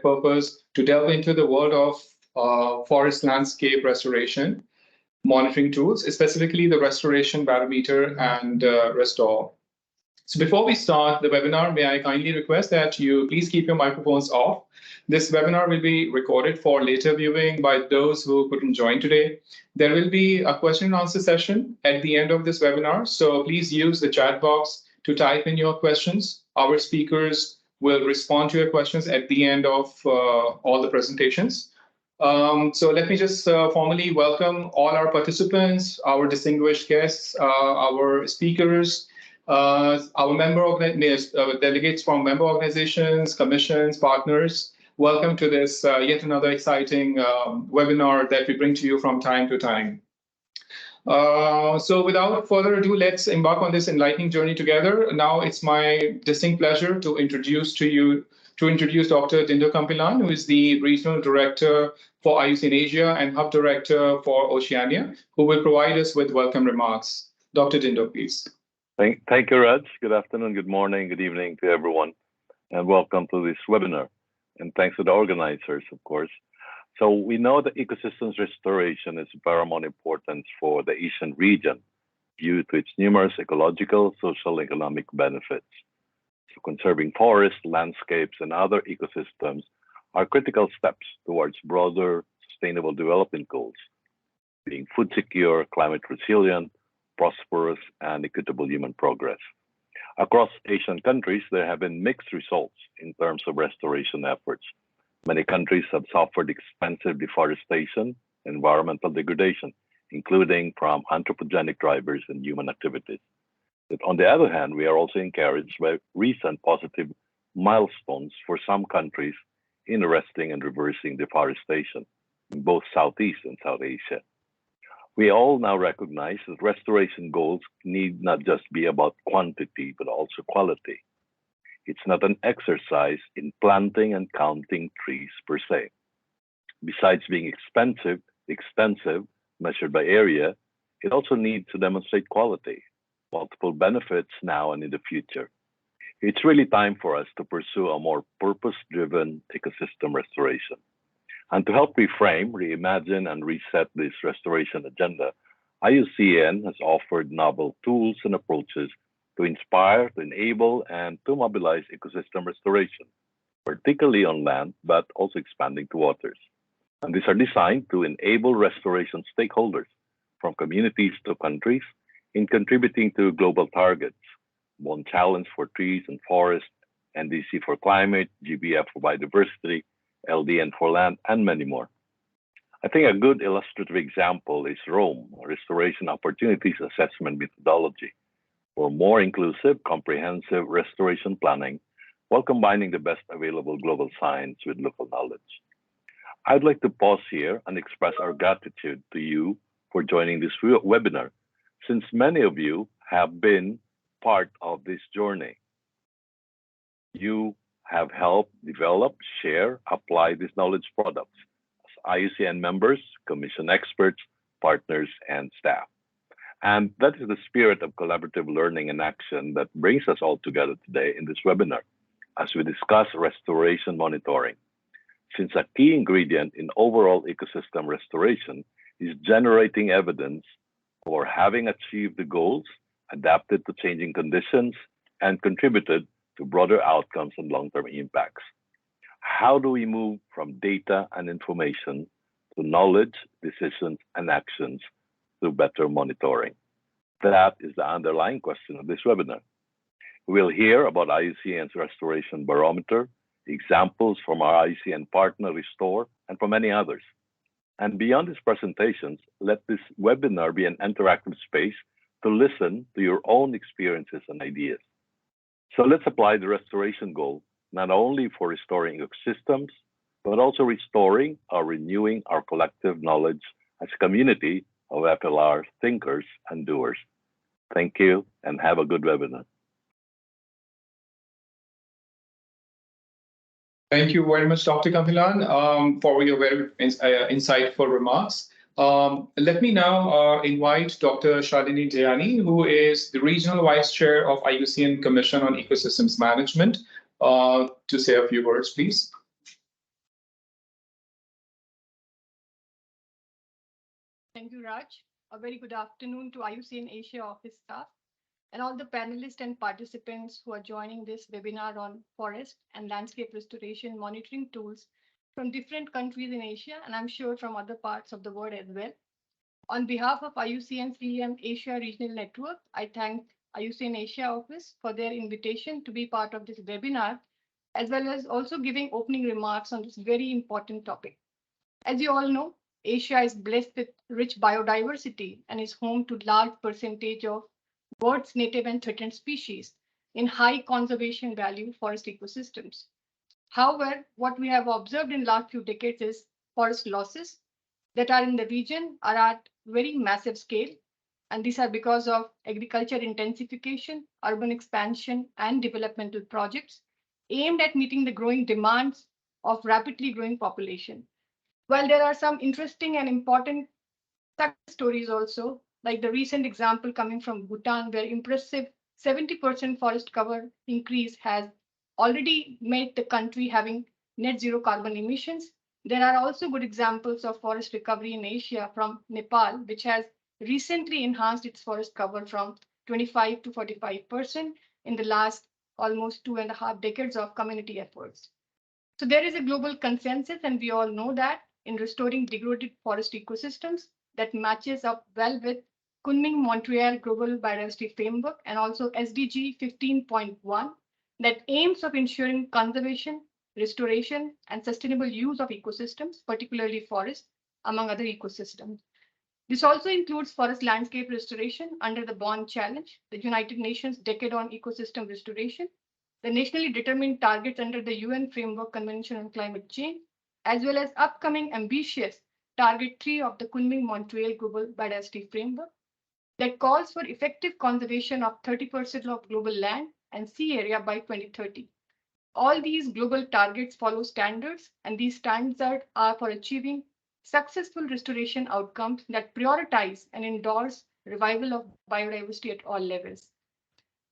purpose to delve into the world of forest landscape restoration monitoring tools, specifically the Restoration Barometer and Restor. So before we start the webinar, may I kindly request that you please keep your microphones off. This webinar will be recorded for later viewing by those who couldn't join today. There will be a question and answer session at the end of this webinar, so please use the chat box to type in your questions. Our speakers will respond to your questions at the end of all the presentations. So let me just formally welcome all our participants, our distinguished guests, our speakers, our delegates from member organizations, commissions, partners. Welcome to this yet another exciting webinar that we bring to you from time to time. So without further ado, let's embark on this enlightening journey together. Now it's my distinct pleasure to introduce Dr. Dindo Kampilan, who is the Regional Director for IUCN Asia and Hub Director for Oceania, who will provide us with welcome remarks. Dr. Dindo, please. Thank you, Raj. Good afternoon, good morning, good evening to everyone, and welcome to this webinar. And thanks to the organizers, of course. So we know that ecosystems restoration is of paramount importance for the Asian region due to its numerous ecological, social, and economic benefits. So conserving forests, landscapes, and other ecosystems are critical steps towards broader sustainable development goals, being food secure, climate resilient, prosperous, and equitable human progress. Across Asian countries, there have been mixed results in terms of restoration efforts. Many countries have suffered expensive deforestation and environmental degradation, including from anthropogenic drivers and human activities. But on the other hand, we are also encouraged by recent positive milestones for some countries in arresting and reversing deforestation in both Southeast and South Asia. We all now recognize that restoration goals need not just be about quantity, but also quality. It's not an exercise in planting and counting trees per se. Besides being extensive, measured by area, it also needs to demonstrate quality, multiple benefits now and in the future. It's really time for us to pursue a more purpose-driven ecosystem restoration. And to help reframe, reimagine, and reset this restoration agenda, IUCN has offered novel tools and approaches to inspire, to enable, and to mobilize ecosystem restoration, particularly on land, but also expanding to waters. And these are designed to enable restoration stakeholders, from communities to countries, in contributing to global targets: One Challenge for trees and forests, NDC for climate, GBF for biodiversity, LDN for land, and many more. I think a good illustrative example is ROAM, Restoration Opportunities Assessment Methodology, for more inclusive, comprehensive restoration planning while combining the best available global science with local knowledge. I'd like to pause here and express our gratitude to you for joining this webinar, since many of you have been part of this journey. You have helped develop, share, apply these knowledge products as IUCN members, commission experts, partners, and staff. And that is the spirit of collaborative learning and action that brings us all together today in this webinar as we discuss restoration monitoring. Since a key ingredient in overall ecosystem restoration is generating evidence for having achieved the goals, adapted to changing conditions, and contributed to broader outcomes and long-term impacts. How do we move from data and information to knowledge, decisions, and actions through better monitoring? That is the underlying question of this webinar. We'll hear about IUCN's Restoration Barometer, examples from our IUCN partner Restor, and from many others. And beyond these presentations, let this webinar be an interactive space to listen to your own experiences and ideas. So let's apply the restoration goal, not only for restoring ecosystems, but also restoring or renewing our collective knowledge as a community of FLR thinkers and doers. Thank you, and have a good webinar. Thank you very much, Dr. Kampilan, for your very insightful remarks. Let me now invite Dr. Shalini Jayani, who is the Regional Vice Chair of IUCN Commission on Ecosystems Management, to say a few words, please. Thank you, Raj. A very good afternoon to IUCN Asia office staff and all the panelists and participants who are joining this webinar on forest and landscape restoration monitoring tools from different countries in Asia, and I'm sure from other parts of the world as well. On behalf of IUCN CEM Asia Regional Network, I thank IUCN Asia office for their invitation to be part of this webinar, as well as also giving opening remarks on this very important topic. As you all know, Asia is blessed with rich biodiversity and is home to large percentage of birds, native and threatened species in high conservation value forest ecosystems. However, what we have observed in last few decades is forest losses that are in the region are at very massive scale. And these are because of agriculture intensification, urban expansion, and developmental projects aimed at meeting the growing demands of rapidly growing population. While there are some interesting and important success stories also, like the recent example coming from Bhutan, where impressive 70% forest cover increase has already made the country having net zero carbon emissions. There are also good examples of forest recovery in Asia from Nepal, which has recently enhanced its forest cover from 25 to 45% in the last almost 2.5 decades of community efforts. So there is a global consensus, and we all know that in restoring degraded forest ecosystems that matches up well with Kunming-Montreal Global Biodiversity Framework and also SDG 15.1 that aims of ensuring conservation, restoration, and sustainable use of ecosystems, particularly forests, among other ecosystems. This also includes forest landscape restoration under the Bond Challenge, the United Nations Decade on Ecosystem Restoration, the nationally determined targets under the UN Framework Convention on Climate Change, as well as upcoming ambitious Target 3 of the Kunming-Montreal Global Biodiversity Framework that calls for effective conservation of 30% of global land and sea area by 2030. All these global targets follow standards, and these standards are for achieving successful restoration outcomes that prioritize and endorse revival of biodiversity at all levels.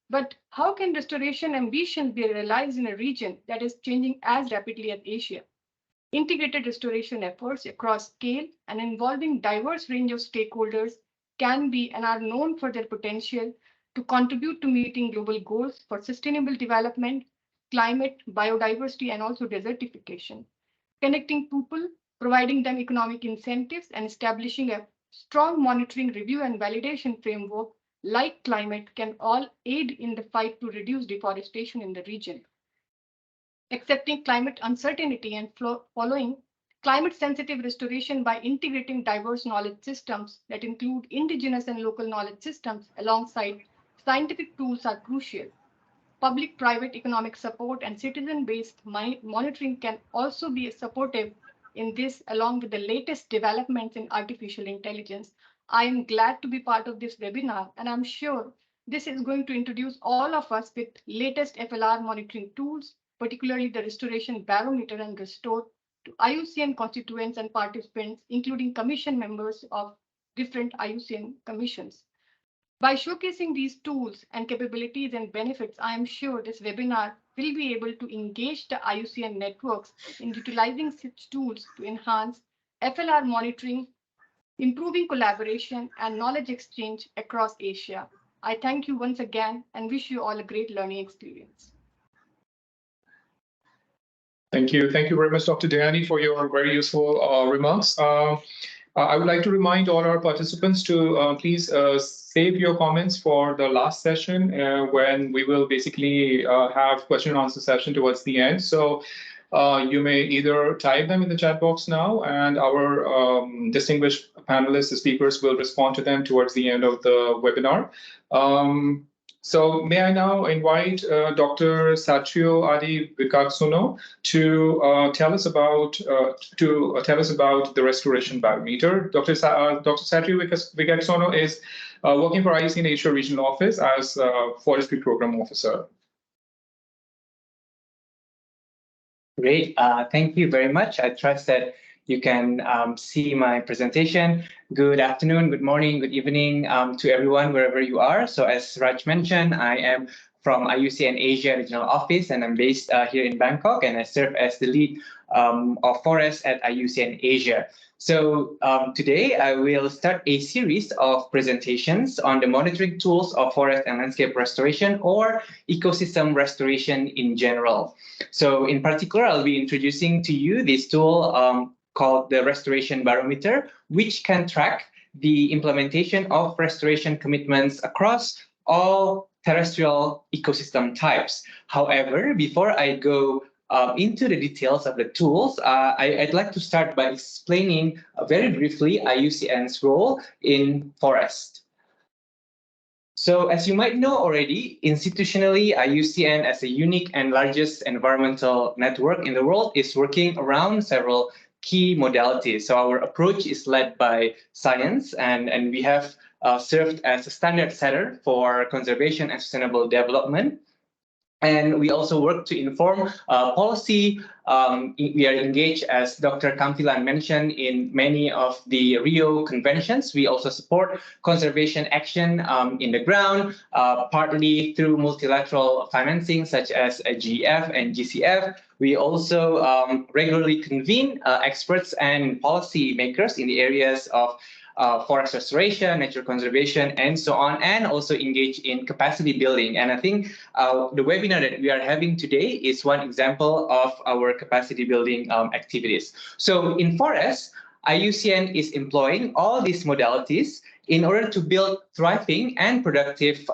But how can restoration ambitions be realized in a region that is changing as rapidly as Asia? Integrated restoration efforts across scale and involving diverse range of stakeholders can be and are known for their potential to contribute to meeting global goals for sustainable development, climate, biodiversity, and also desertification. Connecting people, providing them economic incentives, and establishing a strong monitoring, review, and validation framework like climate can all aid in the fight to reduce deforestation in the region. Accepting climate uncertainty and following climate-sensitive restoration by integrating diverse knowledge systems that include indigenous and local knowledge systems alongside scientific tools are crucial. Public-private economic support and citizen-based monitoring can also be supportive in this, along with the latest developments in artificial intelligence. I am glad to be part of this webinar, and I'm sure this is going to introduce all of us with latest FLR monitoring tools, particularly the Restoration Barometer and Restor, to IUCN constituents and participants, including commission members of different IUCN commissions. By showcasing these tools and capabilities and benefits, I am sure this webinar will be able to engage the IUCN networks in utilizing such tools to enhance FLR monitoring, improving collaboration and knowledge exchange across Asia. I thank you once again and wish you all a great learning experience. Thank you. Thank you very much, Dr. Dayani, for your very useful remarks. I would like to remind all our participants to please save your comments for the last session when we will basically have question and answer session towards the end. So you may either type them in the chat box now, and our distinguished panelists, the speakers, will respond to them towards the end of the webinar. So may I now invite Dr. Satrio Adi Vikaksono to tell us about the Restoration Barometer. Dr. Satrio Vikaksono is working for IUCN Asia Regional Office as Forestry Program Officer. Great. Thank you very much. I trust that you can see my presentation. Good afternoon, good morning, good evening to everyone, wherever you are. So as Raj mentioned, I am from IUCN Asia Regional Office, and I'm based here in Bangkok, and I serve as the lead of forests at IUCN Asia. So today I will start a series of presentations on the monitoring tools of forest and landscape restoration, or ecosystem restoration in general. So in particular, I'll be introducing to you this tool called the Restoration Barometer, which can track the implementation of restoration commitments across all terrestrial ecosystem types. However, before I go into the details of the tools, I'd like to start by explaining very briefly IUCN's role in forest. So as you might know already, institutionally, IUCN, as a unique and largest environmental network in the world, is working around several key modalities. So our approach is led by science, and we have served as a standard setter for conservation and sustainable development. And we also work to inform policy. We are engaged, as Dr. Kampilan mentioned, in many of the Rio conventions. We also support conservation action in the ground, partly through multilateral financing, such as GEF and GCF. We also regularly convene experts and policy makers in the areas of forest restoration, nature conservation, and so on, and also engage in capacity building. And I think the webinar that we are having today is one example of our capacity building activities. So in forests, IUCN is employing all these modalities in order to build thriving and productive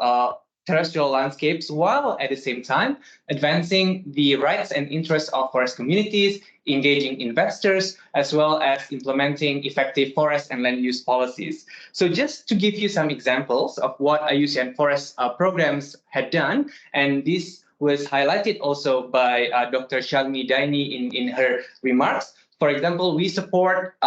terrestrial landscapes, while at the same time advancing the rights and interests of forest communities, engaging investors, as well as implementing effective forest and land use policies. So just to give you some examples of what IUCN forest programs had done, and this was highlighted also by Dr. Shalmi Daini in her remarks. For example, we support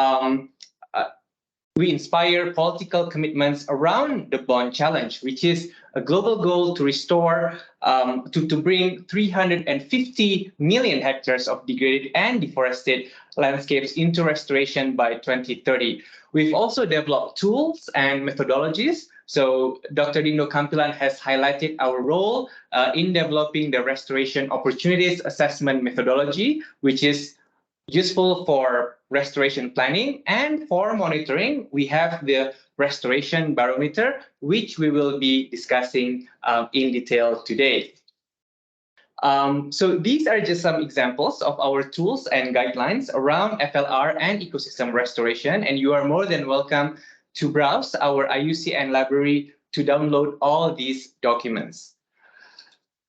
we inspire political commitments around the Bond Challenge, which is a global goal to restore, to bring 350 million hectares of degraded and deforested landscapes into restoration by 2030. We've also developed tools and methodologies. So Dr. Dindo Kampilan has highlighted our role in developing the restoration opportunities assessment methodology, which is useful for restoration planning, and for monitoring, we have the Restoration Barometer, which we will be discussing in detail today. So these are just some examples of our tools and guidelines around FLR and ecosystem restoration, and you are more than welcome to browse our IUCN library to download all these documents.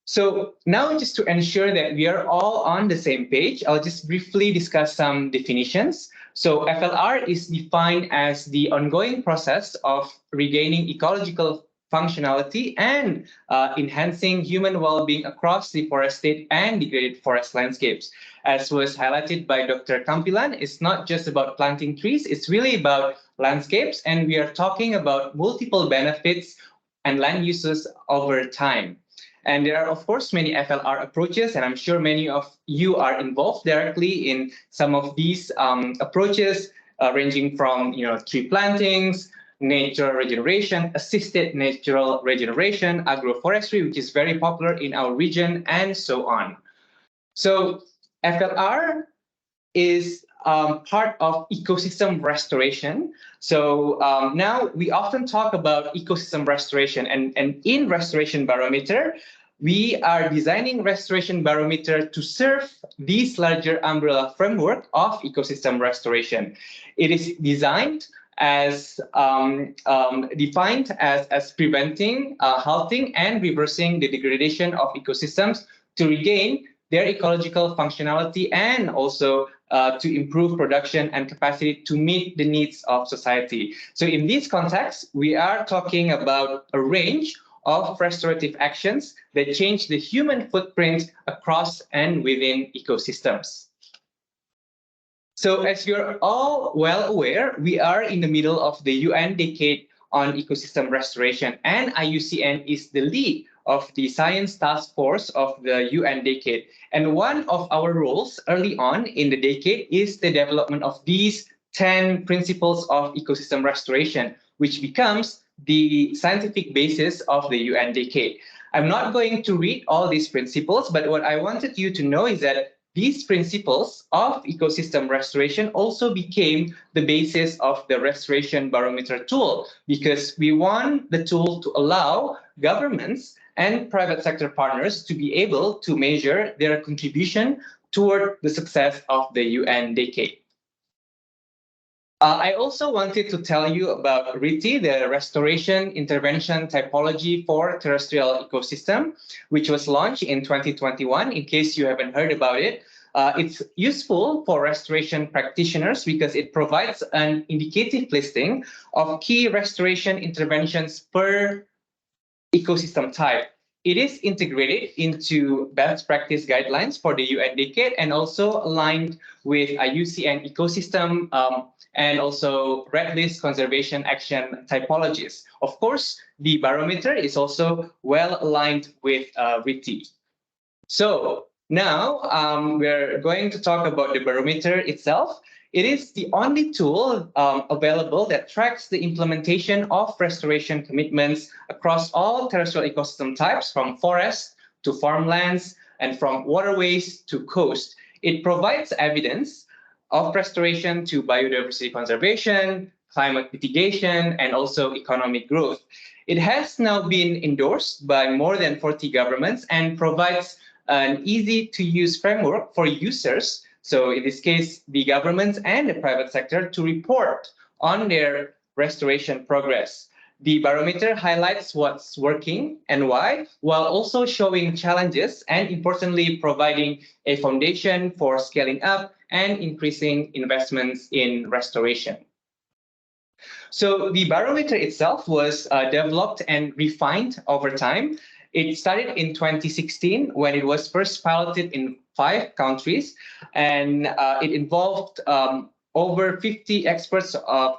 So now, just to ensure that we are all on the same page, I'll just briefly discuss some definitions. So FLR is defined as the ongoing process of regaining ecological functionality and enhancing human well-being across deforested and degraded forest landscapes. As was highlighted by Dr. Kampilan, it's not just about planting trees, it's really about landscapes, and we are talking about multiple benefits and land uses over time. And there are, of course, many FLR approaches, and I'm sure many of you are involved directly in some of these approaches, ranging from tree plantings, nature regeneration, assisted natural regeneration, agroforestry, which is very popular in our region, and so on. So FLR is part of ecosystem restoration. So now we often talk about ecosystem restoration, and in Restoration Barometer, we are designing Restoration Barometer to serve this larger umbrella framework of ecosystem restoration. It is designed as defined as preventing, halting, and reversing the degradation of ecosystems to regain their ecological functionality, and also to improve production and capacity to meet the needs of society. So in this context, we are talking about a range of restorative actions that change the human footprint across and within ecosystems. So as you're all well aware, we are in the middle of the UN Decade on Ecosystem Restoration, and IUCN is the lead of the Science Task Force of the UN Decade. And one of our roles early on in the decade is the development of these 10 principles of ecosystem restoration, which becomes the scientific basis of the UN Decade. I'm not going to read all these principles, but what I wanted you to know is that these principles of ecosystem restoration also became the basis of the Restoration Barometer tool, because we want the tool to allow governments and private sector partners to be able to measure their contribution toward the success of the UN decade. I also wanted to tell you about RITI, the Restoration Intervention Typology for Terrestrial Ecosystem, which was launched in 2021, in case you haven't heard about it. It's useful for restoration practitioners because it provides an indicative listing of key restoration interventions per ecosystem type. It is integrated into best practice guidelines for the UN decade and also aligned with IUCN ecosystem and also red list conservation action typologies. Of course, the barometer is also well aligned with RITI. So now we're going to talk about the barometer itself. It is the only tool available that tracks the implementation of restoration commitments across all terrestrial ecosystem types, from forest to farmlands and from waterways to coast. It provides evidence of restoration to biodiversity conservation, climate mitigation, and also economic growth. It has now been endorsed by more than 40 governments and provides an easy-to-use framework for users, so in this case, the governments and the private sector, to report on their restoration progress. The barometer highlights what's working and why, while also showing challenges and, importantly, providing a foundation for scaling up and increasing investments in restoration. So the barometer itself was developed and refined over time. It started in 2016 when it was first piloted in 5 countries, and it involved over 50 experts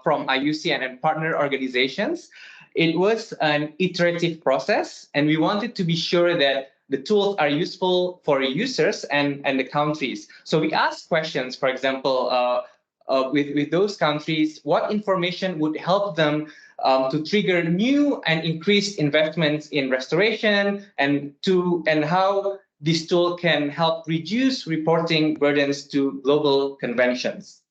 from IUCN and partner organizations. It was an iterative process, and we wanted to be sure that the tools are useful for users and the countries. So we asked questions, for example, with those countries, what information would help them to trigger new and increased investments in restoration, and how this tool can help reduce reporting burdens to global conventions.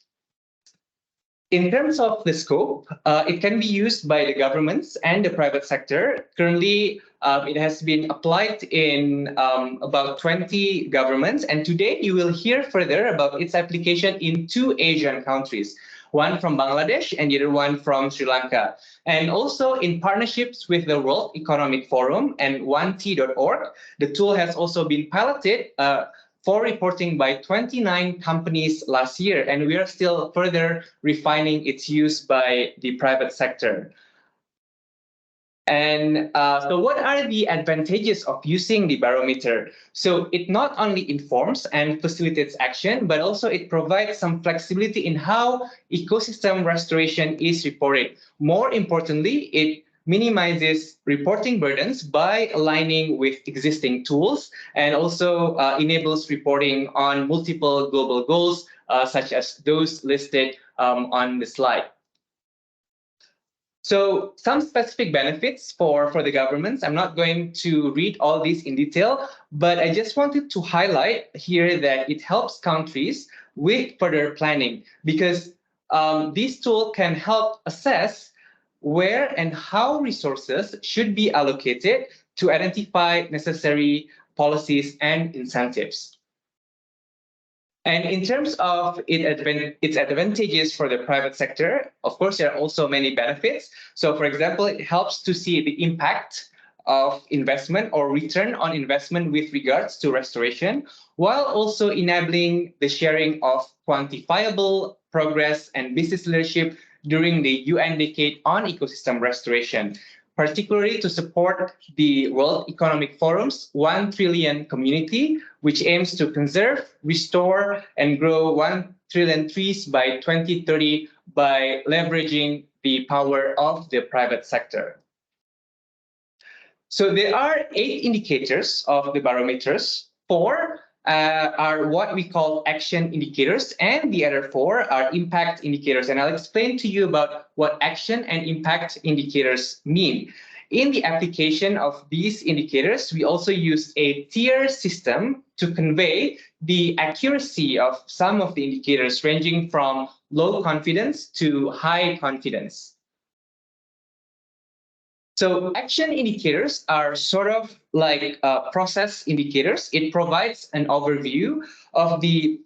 In terms of the scope, it can be used by the governments and the private sector. Currently, it has been applied in about 20 governments, and today you will hear further about its application in 2 Asian countries, one from Bangladesh and the other one from Sri Lanka. And also in partnerships with the World Economic Forum and 1T.org, the tool has also been piloted for reporting by 29 companies last year, and we are still further refining its use by the private sector. And so what are the advantages of using the barometer? So it not only informs and facilitates action, but also it provides some flexibility in how ecosystem restoration is reported. More importantly, it minimizes reporting burdens by aligning with existing tools, and also enables reporting on multiple global goals, such as those listed on the slide. So some specific benefits for the governments. I'm not going to read all these in detail, but I just wanted to highlight here that it helps countries with further planning, because this tool can help assess where and how resources should be allocated to identify necessary policies and incentives. And in terms of its advantages for the private sector, of course, there are also many benefits. So, for example, it helps to see the impact of investment or return on investment with regards to restoration, while also enabling the sharing of quantifiable progress and business leadership during the UN decade on ecosystem restoration, particularly to support the World Economic Forum's 1 trillion community, which aims to conserve, restore, and grow 1 trillion trees by 2030 by leveraging the power of the private sector. So there are 8 indicators of the barometers. 4 are what we call action indicators, and the other 4 are impact indicators. And I'll explain to you about what action and impact indicators mean. In the application of these indicators, we also use a tier system to convey the accuracy of some of the indicators ranging from low confidence to high confidence. So action indicators are sort of like process indicators. It provides an overview of the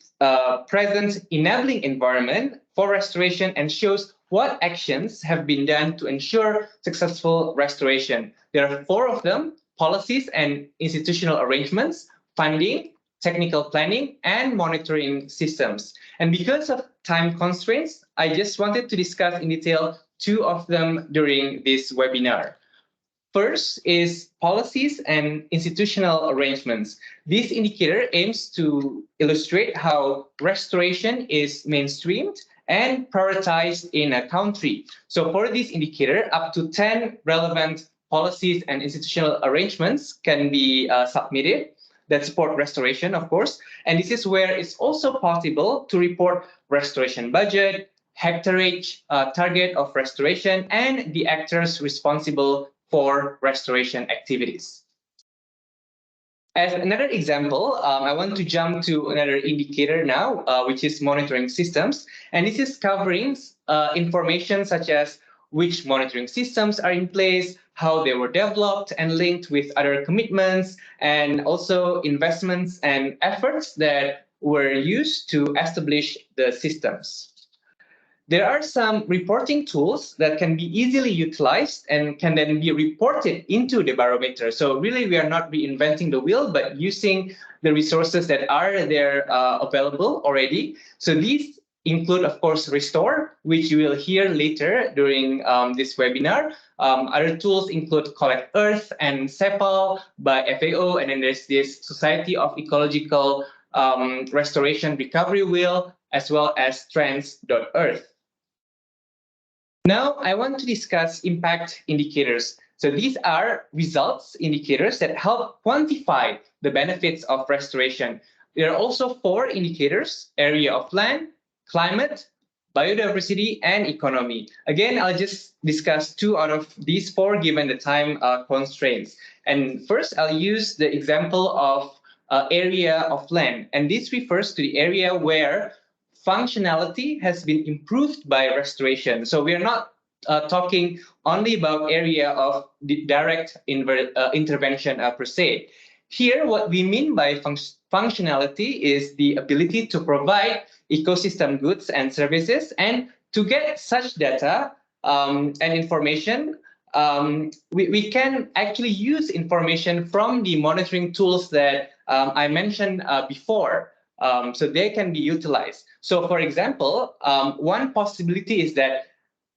present enabling environment for restoration and shows what actions have been done to ensure successful restoration. There are 4 of them: policies and institutional arrangements, funding, technical planning, and monitoring systems. And because of time constraints, I just wanted to discuss in detail 2 of them during this webinar. First is policies and institutional arrangements. This indicator aims to illustrate how restoration is mainstreamed and prioritized in a country. So for this indicator, up to 10 relevant policies and institutional arrangements can be submitted that support restoration, of course. And this is where it's also possible to report restoration budget, hectareage target of restoration, and the actors responsible for restoration activities. As another example, I want to jump to another indicator now, which is monitoring systems. And this is covering information such as which monitoring systems are in place, how they were developed and linked with other commitments, and also investments and efforts that were used to establish the systems. There are some reporting tools that can be easily utilized and can then be reported into the barometer. So really, we are not reinventing the wheel, but using the resources that are there available already. So these include, of course, Restor, which you will hear later during this webinar. Other tools include Collect Earth and CEPAL by FAO, and then there's this Society of Ecological Restoration Recovery Wheel, as well as Trends.earth. Now, I want to discuss impact indicators. So these are results indicators that help quantify the benefits of restoration. There are also 4 indicators: area of land, climate, biodiversity, and economy. Again, I'll just discuss 2 out of these 4 given the time constraints. And first, I'll use the example of area of land. And this refers to the area where functionality has been improved by restoration. So we are not talking only about area of direct intervention per se. Here, what we mean by functionality is the ability to provide ecosystem goods and services. And to get such data and information, we can actually use information from the monitoring tools that I mentioned before. So they can be utilized. So for example, one possibility is that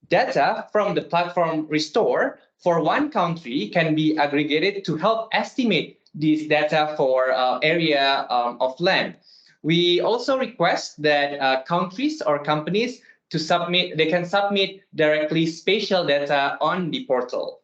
data from the platform Restor for one country can be aggregated to help estimate this data for area of land. We also request that countries or companies to submit, they can submit directly spatial data on the portal.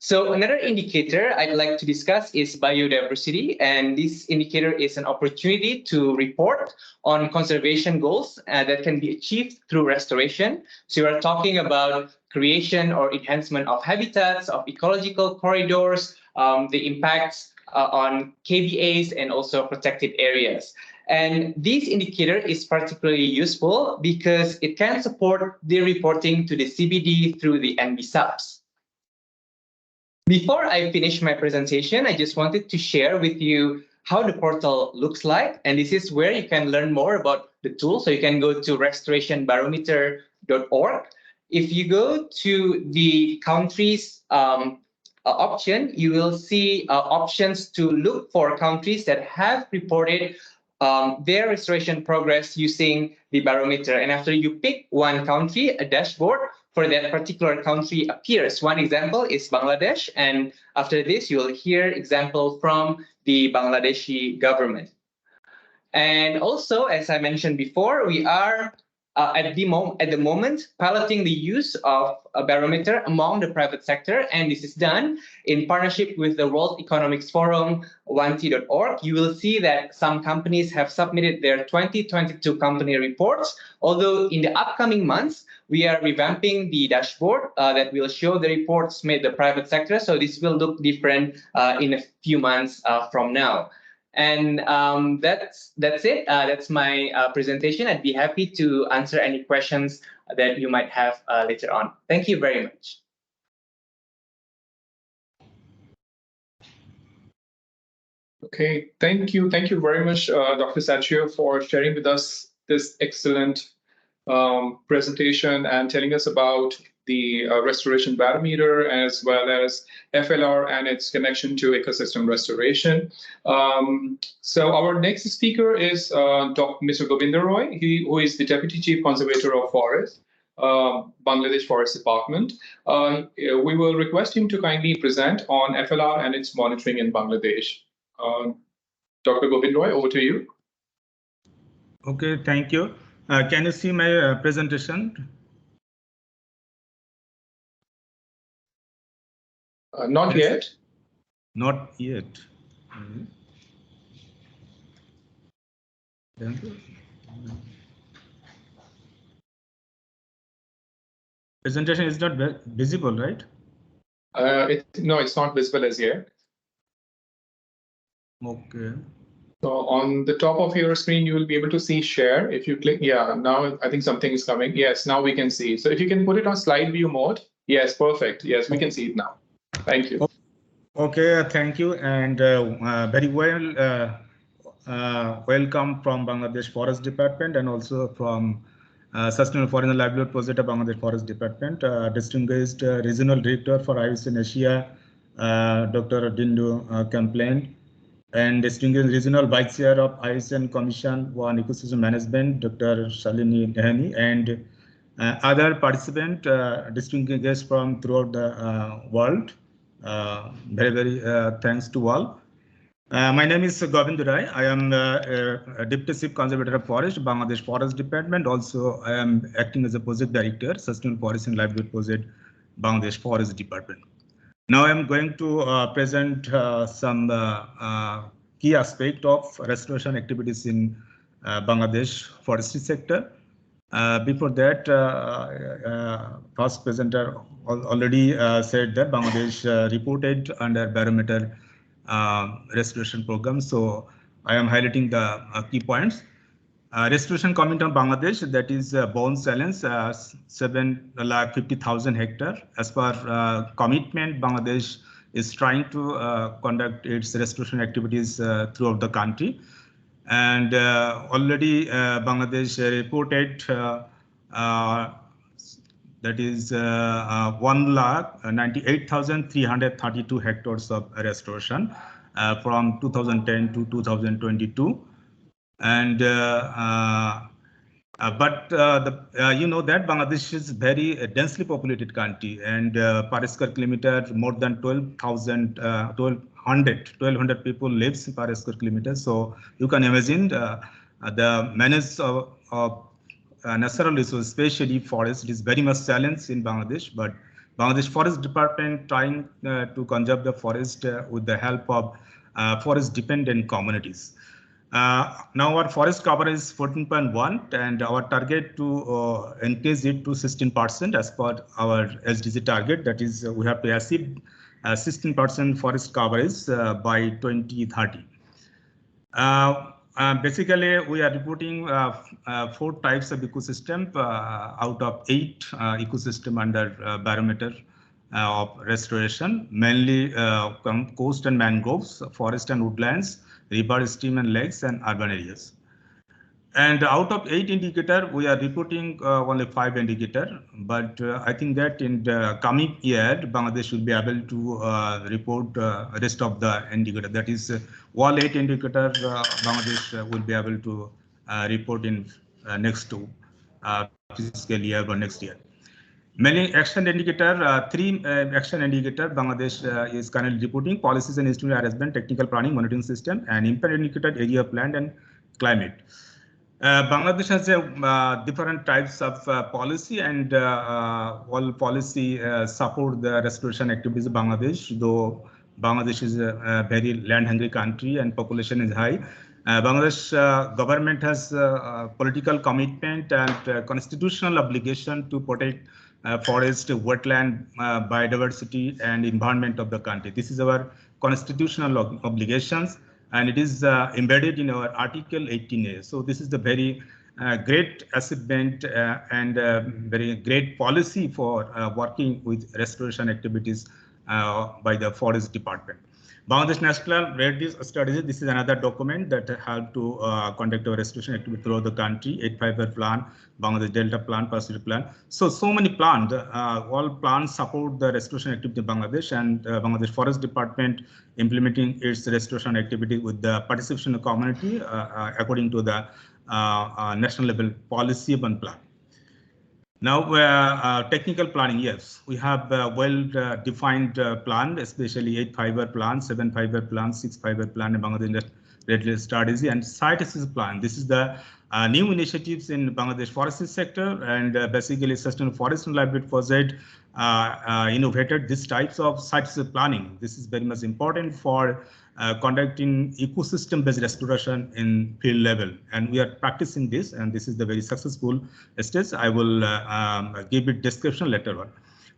So another indicator I'd like to discuss is biodiversity, and this indicator is an opportunity to report on conservation goals that can be achieved through restoration. So we're talking about creation or enhancement of habitats, of ecological corridors, the impacts on KVAs and also protected areas. And this indicator is particularly useful because it can support the reporting to the CBD through the NB subs. Before I finish my presentation, I just wanted to share with you how the portal looks like. And this is where you can learn more about the tool. So you can go to restorationbarometer.org. If you go to the countries option, you will see options to look for countries that have reported their restoration progress using the barometer. And after you pick one country, a dashboard for that particular country appears. One example is Bangladesh, and after this, you'll hear example from the Bangladeshi government. And also, as I mentioned before, we are at the moment piloting the use of a barometer among the private sector, and this is done in partnership with the World Economic Forum 1T.org. You will see that some companies have submitted their 2022 company reports, although in the upcoming months we are revamping the dashboard that will show the reports made the private sector. So this will look different in a few months from now. And that's it. That's my presentation. I'd be happy to answer any questions that you might have later on. Thank you very much. Okay, thank you. Thank you very much, Dr. Sachio, for sharing with us this excellent presentation and telling us about the Restoration Barometer as well as FLR and its connection to ecosystem restoration. So our next speaker is Mr. Govinda Roy, who is the Deputy Chief Conservator of Forest, Bangladesh Forest Department. We will request him to kindly present on FLR and its monitoring in Bangladesh. Dr. Govinda Roy, over to you. Okay, thank you. Can you see my presentation? Not yet. Not yet. Presentation is not visible, right? No, it's not visible as yet. Okay. So on the top of your screen, you will be able to see share. If you click, yeah, now I think something is coming. Yes, now we can see. So if you can put it on slide view mode. Yes, perfect. Yes, we can see it now. Thank you. Okay, thank you. And very well, welcome from Bangladesh Forest Department and also from Sustainable Forest and Livelihood Project of Bangladesh Forest Department. Distinguished Regional Director for IUCN Asia, Dr. Dindu Kamplain, and distinguished Regional Vice Chair of IUCN Commission on Ecosystem Management, Dr. Shalini Nehani, and other participants, distinguished guests from throughout the world. Very thanks to all. My name is Govind Rai. I am Deputy Chief Conservator of Forest, Bangladesh Forest Department. Also, I am acting as a Project Director, Sustainable Forest and Livelihood Project, Bangladesh Forest Department. Now I am going to present some key aspects of restoration activities in Bangladesh forestry sector. Before that, first presenter already said that Bangladesh reported under barometer restoration program. So I am highlighting the key points. Restoration coming from Bangladesh, that is bone challenge, 750,000 hectares. As per commitment, Bangladesh is trying to conduct its restoration activities throughout the country. And already Bangladesh reported that is 1,98,332 hectares of restoration from 2010 to 2022. And you know that Bangladesh is very densely populated country, and per square kilometer more than 1,200 people lives per square kilometer. So you can imagine the management of natural resources, especially forest, is very much challenged in Bangladesh. But Bangladesh Forest Department trying to conserve the forest with the help of forest-dependent communities. Now our forest cover is 14.1, and our target to increase it to 16% as per our SDG target. That is, we have to achieve 16% forest coverage by 2030. Basically, we are reporting 4 types of ecosystem out of 8 ecosystem under barometer of restoration, mainly coast and mangroves, forest and woodlands, river, stream and lakes, and urban areas. And out of 8 indicators, we are reporting only 5 indicators. But I think that in the coming year, Bangladesh will be able to report rest of the indicators. That is, all 8 indicators Bangladesh will be able to report in next fiscal year or next year. Many action indicator, 3 action indicator Bangladesh is currently reporting: policies and instrument arrangement, technical planning, monitoring system, and impact indicator, area of land and climate. Bangladesh has different types of policy, and all policy support the restoration activities of Bangladesh, though Bangladesh is a very land-hungry country and population is high. Bangladesh government has political commitment and constitutional obligation to protect forest, wetland, biodiversity, and environment of the country. This is our constitutional obligations, and it is embedded in our Article 18A. So this is the very great achievement and very great policy for working with restoration activities by the Forest Department. Bangladesh National Red Strategy, this is another document that helped to conduct our restoration activity throughout the country. 8-5-year plan, Bangladesh Delta plan, Pacific plan. So many plans, all plans support the restoration activity in Bangladesh, and Bangladesh Forest Department implementing its restoration activity with the participation of community according to the national level policy and plan. Now, technical planning, yes, we have well-defined plan, especially 8-5-year plan, 7-5-year plan, 6-5-year plan, and Bangladesh Red Strategy, and site assessment plan. This is the new initiatives in Bangladesh forestry sector, and basically Sustainable Forest and Livelihood Project innovated these types of site assessment planning. This is very much important for conducting ecosystem-based restoration in field level, and we are practicing this, and this is the very successful stage. I will give it description later on.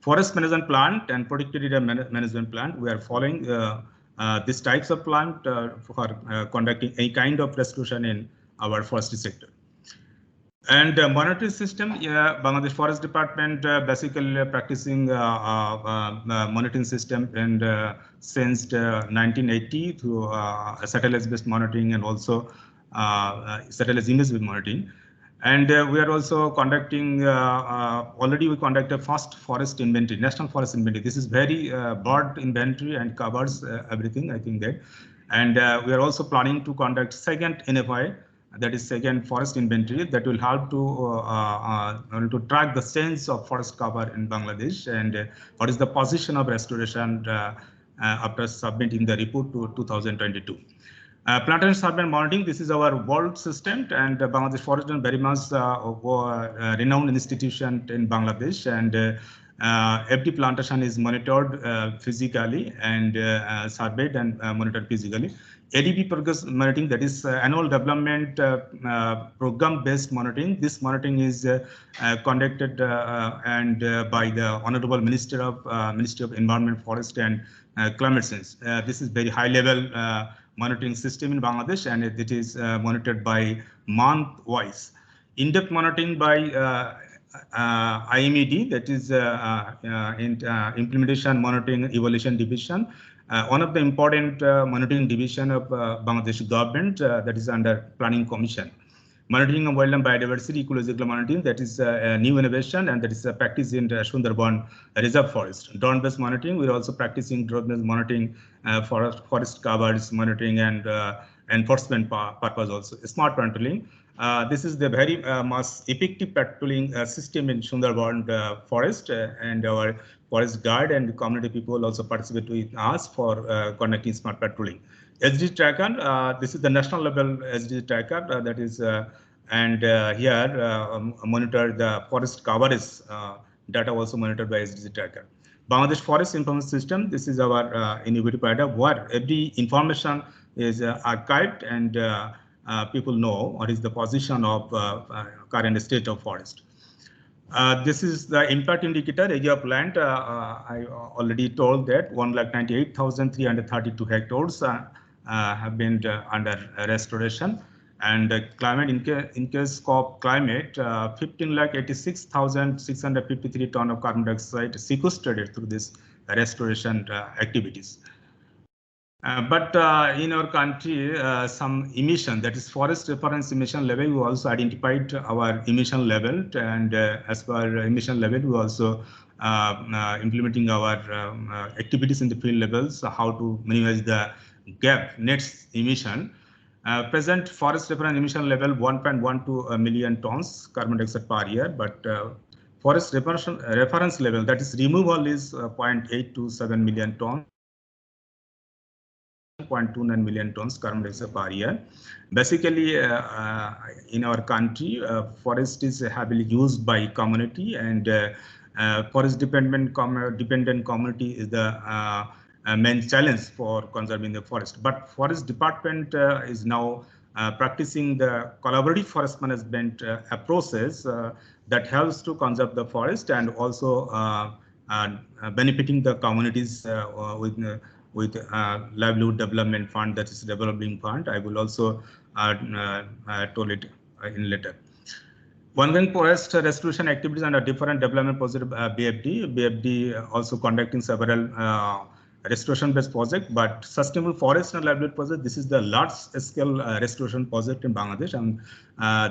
Forest management plan and protected area management plan. We are following these types of plan for conducting any kind of restoration in our forestry sector. And monitoring system, Bangladesh Forest Department basically practicing monitoring system, and since 1980 through satellite-based monitoring and also satellite image-based monitoring. And we are also conducting, already we conducted first forest inventory, national forest inventory. This is very broad inventory and covers everything, I think that. And we are also planning to conduct second NFI, that is second forest inventory, that will help to track the sense of forest cover in Bangladesh, and what is the position of restoration after submitting the report to 2022. Plantation survey and monitoring, this is our world system, and Bangladesh Forest is very much renowned institution in Bangladesh, and every plantation is monitored physically and surveyed and monitored physically. ADP progress monitoring, that is annual development program-based monitoring. This monitoring is conducted and by the Honorable Minister of Ministry of Environment, Forest and Climate Change. This is very high-level monitoring system in Bangladesh, and it is monitored by month-wise. In-depth monitoring by IMED, that is Implementation Monitoring Evaluation Division. One of the important monitoring division of Bangladesh government that is under Planning Commission. Monitoring of wildlife biodiversity, ecological monitoring, that is a new innovation, and that is a practice in Sundarban Reserve Forest. Drone-based monitoring, we're also practicing drone-based monitoring for forest covers monitoring and enforcement purpose also. Smart patrolling. This is the very much effective patrolling system in Sundarban forest, and our forest guard and community people also participate with us for conducting smart patrolling. SDG tracker, this is the national level SDG tracker that is, and here monitor the forest coverage data also monitored by SDG tracker. Bangladesh Forest Information System, this is our innovative product where every information is archived, and people know what is the position of current state of forest. This is the impact indicator, area of land. I already told that 198,332 hectares have been under restoration, and climate in case of climate, 15,86,653 ton of carbon dioxide sequestrated through this restoration activities. But in our country, some emission, that is forest reference emission level, we also identified our emission level, and as per emission level, we also implementing our activities in the field levels, how to minimize the gap net emission. Present forest reference emission level 1.12 million tons carbon dioxide per year, but forest reference level, that is removal, is 0.827 million tons. 1.29 million tons carbon dioxide per year. Basically, in our country, forest is heavily used by community, and forest dependent community is the main challenge for conserving the forest. But forest department is now practicing the collaborative forest management approaches that helps to conserve the forest and also benefiting the communities with livelihood development fund, that is developing fund. I will also told it in later. Ongoing forest restoration activities under different development project BFD also conducting several restoration-based projects, but sustainable forest and livelihood project. This is the large-scale restoration project in Bangladesh, and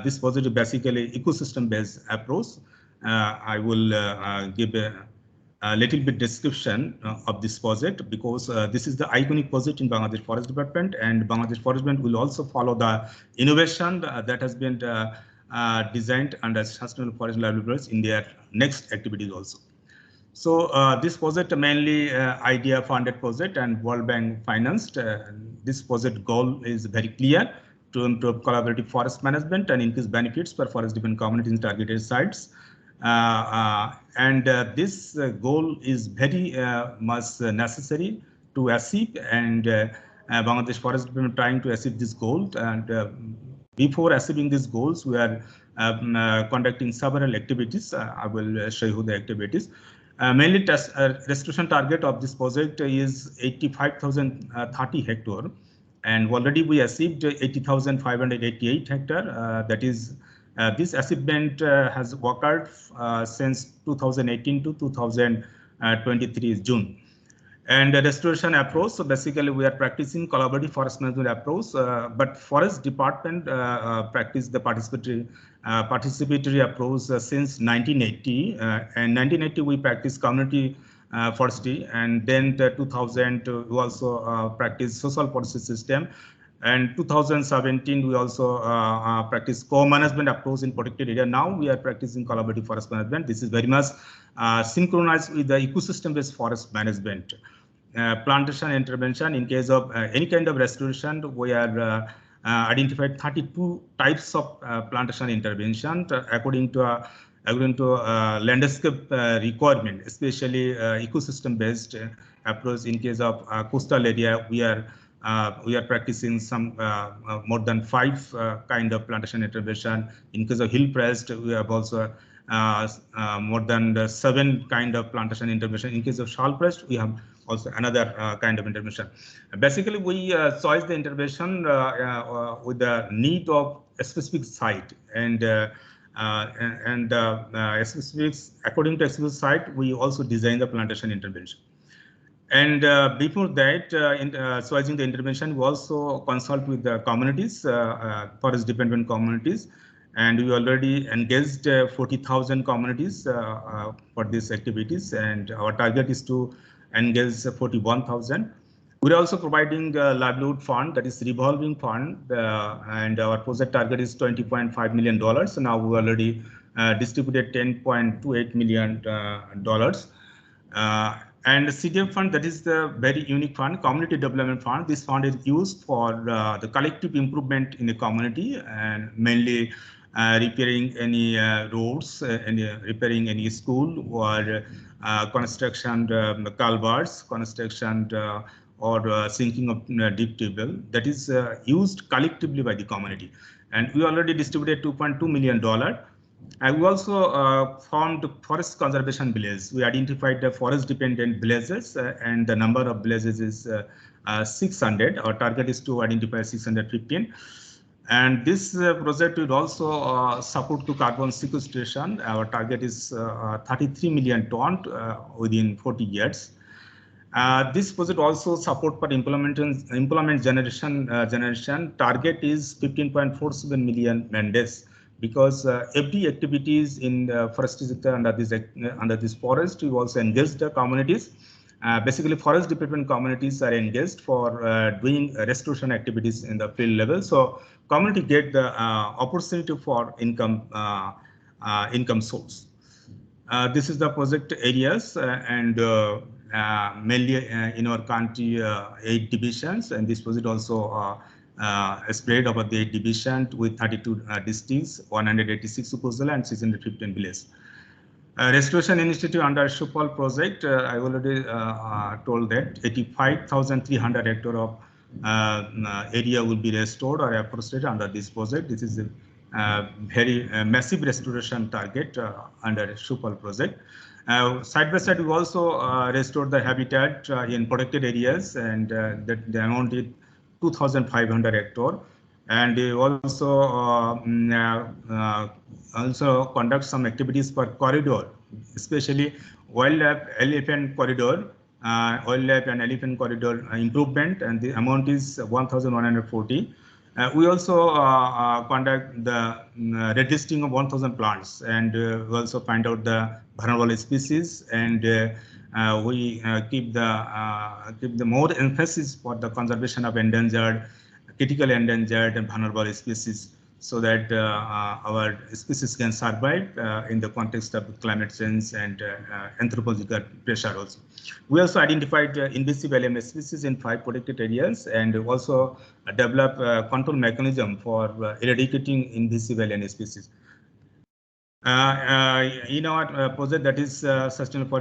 this project is basically ecosystem-based approach. I will give a little bit description of this project, because this is the iconic project in Bangladesh Forest Department, and Bangladesh Forest Department will also follow the innovation that has been designed under sustainable forest livelihoods in their next activities also. So this project mainly IDEA funded project and World Bank financed. This project goal is very clear: to improve collaborative forest management and increase benefits for forest dependent communities in targeted sites. This goal is very much necessary to achieve, and Bangladesh Forest Department trying to achieve this goal. And before achieving these goals, we are conducting several activities. I will show you the activities. Mainly restoration target of this project is 85,030 hectare, and already we achieved 80,588 hectare. That is, this achievement has occurred since 2018 to 2023 June. And the restoration approach, so basically we are practicing collaborative forest management approach, but forest department practice the participatory approach since 1980. And 1980 we practice community forestry, and then 2000 we also practice social forestry system. And 2017 we also practice co-management approach in protected area. Now we are practicing collaborative forest management. This is very much synchronized with the ecosystem-based forest management. Plantation intervention, in case of any kind of restoration, we are identified 32 types of plantation intervention according to landscape requirement, especially ecosystem-based approach. In case of coastal area, we are practicing some more than 5 kind of plantation intervention. In case of hill forest, we have also more than 7 kind of plantation intervention. In case of salt forest, we have also another kind of intervention. Basically, we choose the intervention with the need of a specific site, and specifics, according to a specific site, we also design the plantation intervention. And before that, choosing the intervention, we also consult with the communities, forest dependent communities, and we already engaged 40,000 communities for these activities, and our target is to engage 41,000. We're also providing a livelihood fund, that is revolving fund, and our project target is $20.5 million. So now we already distributed $10.28 million. And the CDM fund, that is the very unique fund, community development fund. This fund is used for the collective improvement in the community, and mainly repairing any roads, repairing any school, or construction culverts, construction or sinking of deep table. That is used collectively by the community. And we already distributed $2.2 million. And we also formed forest conservation villages. We identified the forest dependent villages, and the number of villages is 600. Our target is to identify 615. And this project will also support to carbon sequestration. Our target is 33 million tons within 40 years. This project also support for employment generation. Target is 15.47 million man-days, because every activities in the forestry sector under this forest, we also engage the communities. Basically, forest department communities are engaged for doing restoration activities in the field level. So community get the opportunity for income source. This is the project areas, and mainly in our country 8 divisions, and this project also spread over the 8 divisions with 32 districts, 186 upazila and 615 villages. Restoration initiative under Shupal project, I already told that 85,300 hectares of area will be restored or afforested under this project. This is a very massive restoration target under Shupal project. Side by side, we also restored the habitat in protected areas, and that the amount is 2,500 hectares. And we also conduct some activities per corridor, especially wildlife elephant corridor, wildlife and elephant corridor improvement, and the amount is 1,140. We also conduct the registering of 1,000 plants, and we also find out the vulnerable species, and we keep the more emphasis for the conservation of endangered, critical endangered and vulnerable species, so that our species can survive in the context of climate change and anthropological pressure also. We also identified invasive alien species in 5 protected areas, and also develop a control mechanism for eradicating invasive alien species. In our project, that is Sustainable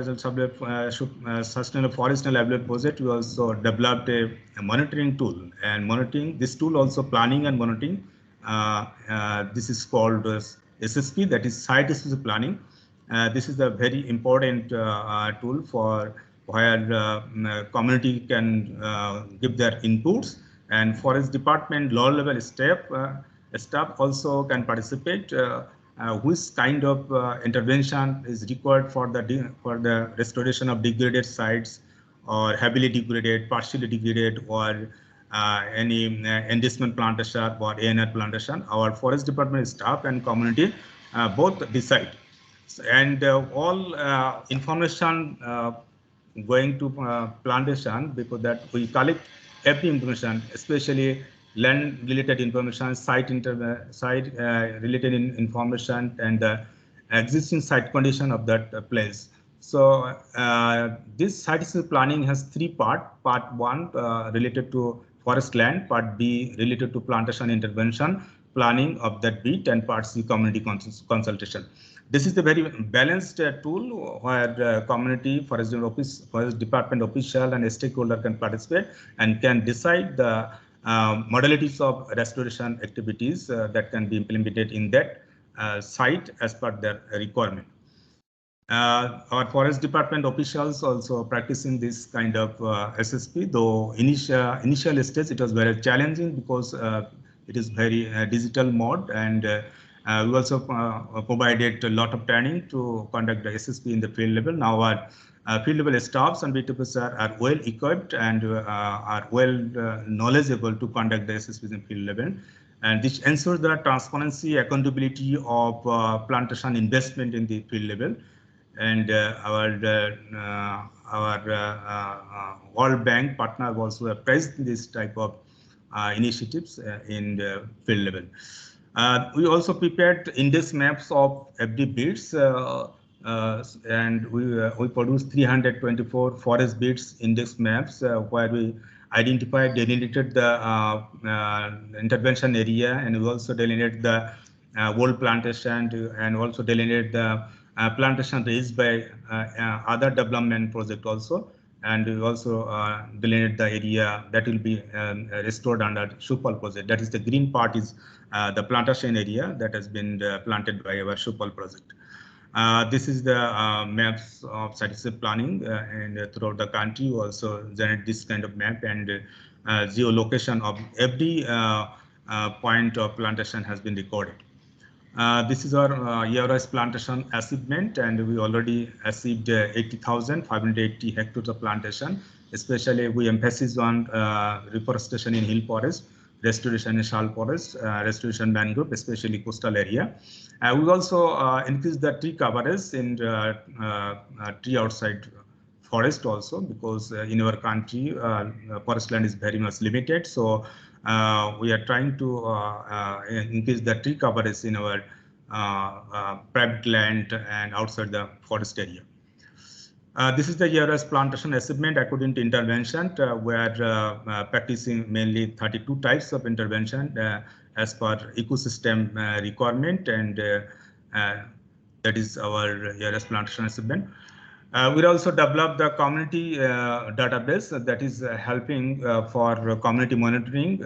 Forest and Livelihood project, we also developed a monitoring tool, and monitoring this tool also planning and monitoring. This is called SSP, that is site specific planning. This is a very important tool for where community can give their inputs, and forest department lower level staff also can participate. Which kind of intervention is required for the restoration of degraded sites, or heavily degraded, partially degraded, or any enhancement plantation or ANR plantation. Our forest department staff and community both decide, and all information going to plantation, because that we collect every information, especially land related information, site related information, and the existing site condition of that place. So this site planning has 3 parts. Part 1 related to forest land, part B related to plantation intervention planning of that bit, and part C community consultation. This is the very balanced tool where community, forest department official and stakeholder can participate and can decide the modalities of restoration activities that can be implemented in that site as per their requirement. Our forest department officials also practicing this kind of SSP, though initial stage it was very challenging because it is very digital mode, and we also provided a lot of training to conduct the SSP in the field level. Now our field level staffs and beekeepers are well equipped and are well knowledgeable to conduct the SSP in field level. And this ensures the transparency, accountability of plantation investment in the field level. And our World Bank partner also praised this type of initiatives in the field level. We also prepared index maps of FD bits, and we produced 324 forest bits index maps where we identified, delineated the intervention area, and we also delineated the old plantation, and also delineated the plantation raised by other development project also. And we also delineate the area that will be restored under Shupal project. That is the green part is the plantation area that has been planted by our Shupal project. This is the maps of site planning, and throughout the country we also generate this kind of map, and geolocation of every point of plantation has been recorded. This is our year-wise plantation achievement, and we already achieved 80,580 hectares of plantation. Especially we emphasize on reforestation in hill forest, restoration in salt forest, restoration mangrove, especially coastal area. We also increased the tree coverage in tree outside forest also, because in our country forest land is very much limited. So we are trying to increase the tree coverage in our private land and outside the forest area. This is the ERS plantation achievement according to intervention. We are practicing mainly 32 types of intervention as per ecosystem requirement, and that is our ERS plantation achievement. We also developed the community database that is helping for community monitoring,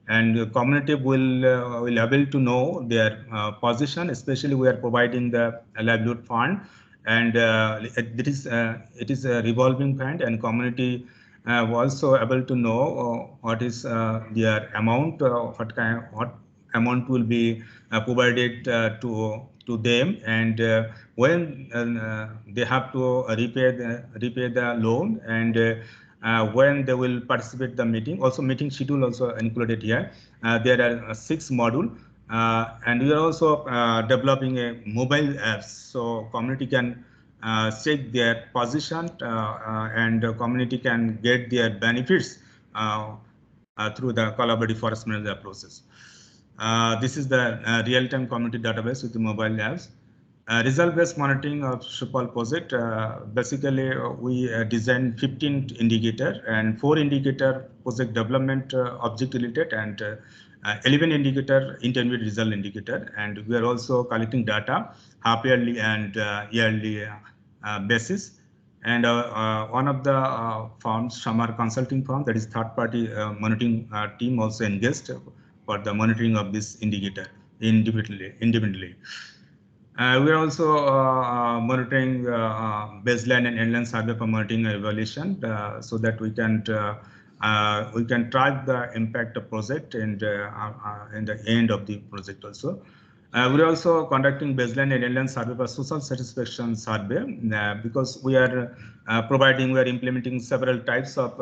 and community will able to know their position. Especially, we are providing the livelihood fund, and it is a revolving fund, and community also able to know what is their amount, what amount will be provided to them, and when they have to repay the loan, and when they will participate the meeting. Also, meeting schedule also included here. There are 6 modules, and we are also developing a mobile apps, so community can check their position, and the community can get their benefits through the collaborative forest management process. This is the real-time community database with the mobile apps. Result-based monitoring of Shupal project. Basically, we designed 15 indicator and 4 indicator project development object related, and 11 indicator intermediate result indicator. And we are also collecting data half yearly and yearly basis. And one of the firms, Shamar Consulting Firm, that is third-party monitoring team, also engaged for the monitoring of this indicator individually. We are also monitoring baseline and endline survey for monitoring and evaluation, so that we can track the impact of project and in the end of the project also. We are also conducting baseline and endline survey for social satisfaction survey, because we are implementing several types of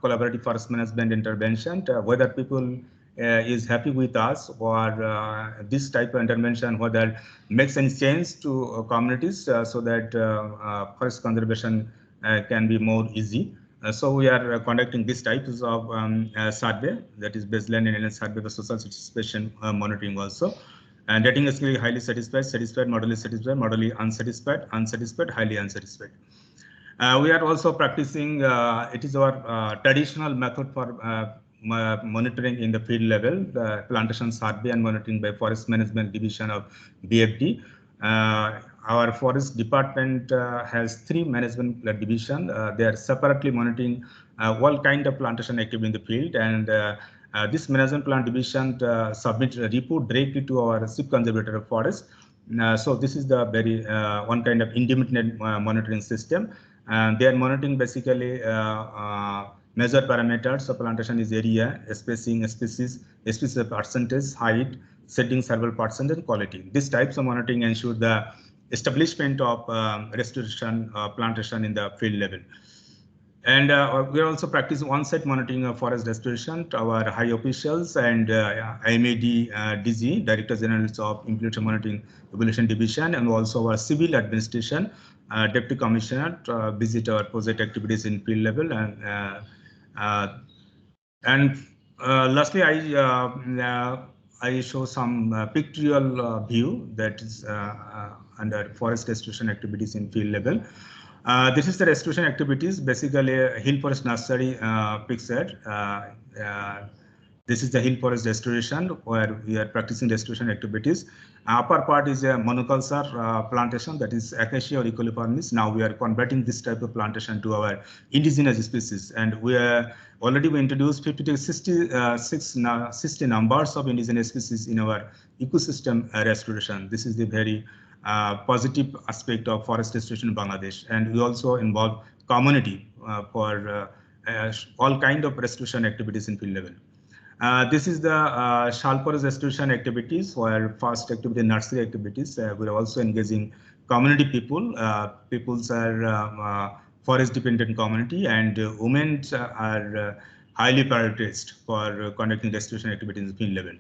collaborative forest management intervention, whether people is happy with us, or this type of intervention, whether makes any sense to communities, so that forest conservation can be more easy. So we are conducting these types of survey, that is baseline and endline survey for social satisfaction monitoring also. And rating is highly satisfied, satisfied, moderately satisfied, moderately unsatisfied, unsatisfied, highly unsatisfied. We are also practicing, it is our traditional method for monitoring in the field level, the plantation survey and monitoring by Forest Management Division of BFD. Our forest department has 3 management division. They are separately monitoring all kind of plantation activity in the field, and this management plan division submits a report directly to our chief conservator of forest. So this is the very one kind of independent monitoring system, and they are monitoring basically measure parameters of plantation is area, spacing, species percentage, height, setting, several percent, and quality. These types of monitoring ensure the establishment of restoration plantation in the field level. And we are also practicing on-site monitoring of forest restoration to our high officials and IMAD DG, Director General of Implementation Monitoring Evaluation Division, and also our civil administration, Deputy Commissioner, visit our project activities in field level. And lastly, I show some pictorial view that is under forest restoration activities in field level. This is the restoration activities, basically hill forest nursery picture. This is the hill forest restoration where we are practicing restoration activities. Upper part is a monoculture plantation, that is acacia or Ecoliformis. Now we are converting this type of plantation to our indigenous species, and we introduced 50 to 60 numbers of indigenous species in our ecosystem restoration. This is the very positive aspect of forest restoration in Bangladesh, and we also involve community for all kind of restoration activities in field level. This is the Shal forest restoration activities, where first activity nursery activities. We are also engaging community people. Peoples are forest dependent community, and women are highly prioritized for conducting restoration activities in the field level.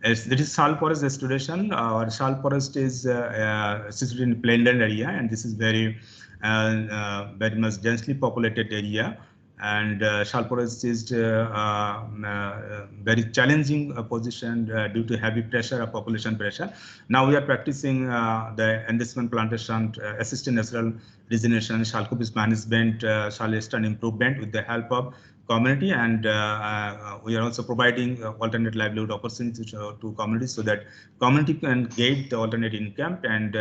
As this is Shal forest restoration. Our Shal forest is situated in plainland area, and this is very much densely populated area. And Shalforest is very challenging position due to heavy pressure of population pressure. Now we are practicing the enrichment plantation, assisted natural regeneration, Shalcopis management, Shalwestern improvement with the help of community, and we are also providing alternate livelihood opportunities to communities so that community can get the alternate income and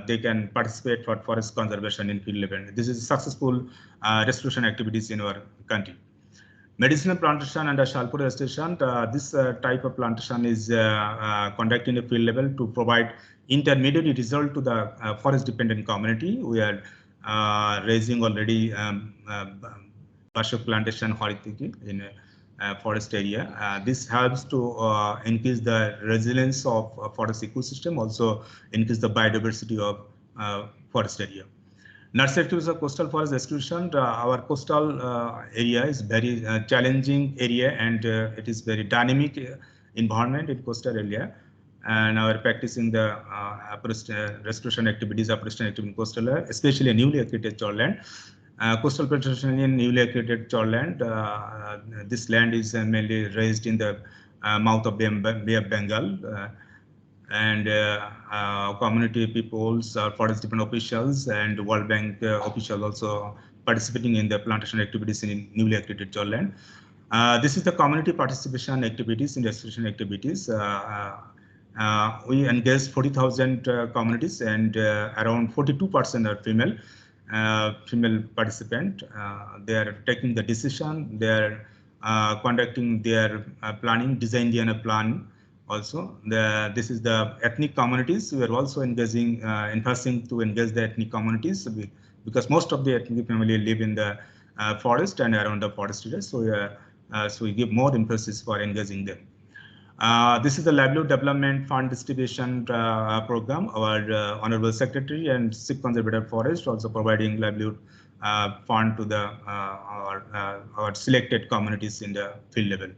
they can participate for forest conservation in field level. This is successful restoration activities in our country. Medicinal plantation under Shalpur restoration, this type of plantation is conducted in a field level to provide intermediate result to the forest dependent community. We are raising already Bashok plantation in forest area. This helps to increase the resilience of forest ecosystem, also increase the biodiversity of forest area. Nursery activities of coastal forest restoration. Our coastal area is very challenging area, and it is very dynamic environment in coastal area. And our practicing the restoration activities, in coastal area, especially a newly accredited shoreland. Coastal protection in newly accredited shoreland. This land is mainly raised in the mouth of Bay of Bengal. And community peoples, forest department officials, and World Bank officials also participating in the plantation activities in newly accredited shoreland. This is the community participation activities in restoration activities. We engaged 40,000 communities, and around 42% are female participant. They are taking the decision. They are conducting their planning, design the plan. Also, this is the ethnic communities. We are also engaging, enforcing to engage the ethnic communities because most of the ethnic family live in the forest and around the forest areas. So we give more emphasis for engaging them. This is the Livelihood Development Fund Distribution Program. Our Honorable Secretary and Chief Conservator Forest also providing livelihood fund to the our selected communities in the field level.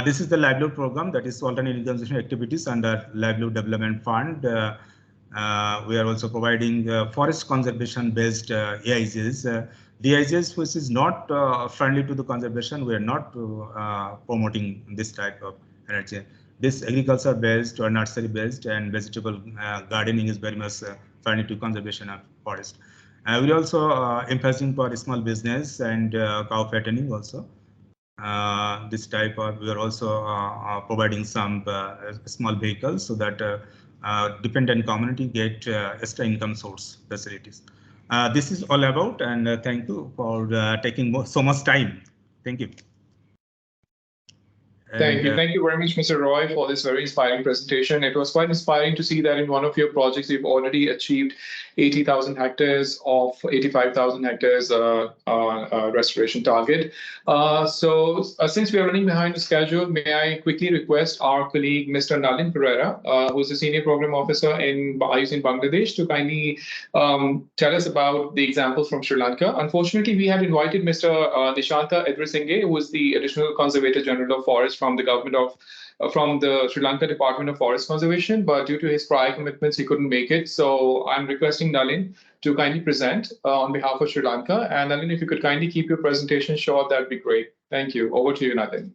This is the livelihood program, that is alternate income activities under Livelihood Development Fund. We are also providing forest conservation based AIGs. The AIGs which is not friendly to the conservation, we are not promoting this type of energy. This agriculture based or nursery based and vegetable gardening is very much friendly to conservation of forest. We are also emphasizing for small business and cow fattening also. This type of, we are also providing some small vehicles so that dependent community get extra income source facilities. This is all about, and thank you for taking so much time. Thank you. Thank you. Thank you very much, Mr. Roy, for this very inspiring presentation. It was quite inspiring to see that in one of your projects, you've already achieved 80,000 hectares of 85,000 hectares restoration target. Since we are running behind the schedule, may I quickly request our colleague, Mr. Nalin Pereira, who is the Senior Program Officer in IUCN Bangladesh, to kindly tell us about the examples from Sri Lanka. Unfortunately, we had invited Mr. Nishanta Edrisinghe, who is the Additional Conservator General of Forest from the government of from the Sri Lanka Department of Forest Conservation, but due to his prior commitments, he couldn't make it. So I'm requesting Nalin to kindly present on behalf of Sri Lanka. And Nalin, if you could kindly keep your presentation short, that'd be great. Thank you. Over to you, Nalin.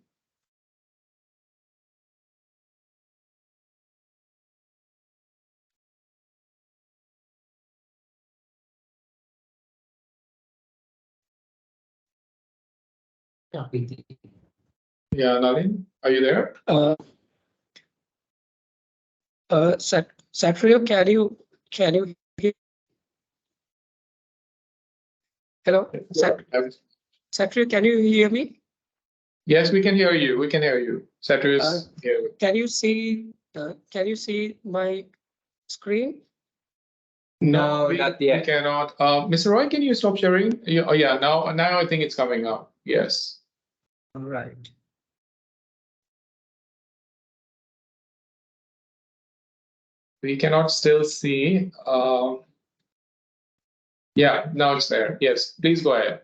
Yeah, Nalin, are you there? Satrio, can you hear? Hello, Satrio, can you hear me? Yes, we can hear you. We can hear you. Satrio is here. Can you see my screen? No, not yet. We cannot. Mr. Roy, can you stop sharing? Oh yeah, now I think it's coming up. Yes. All right. We cannot still see. Yeah, now it's there. Yes, please go ahead.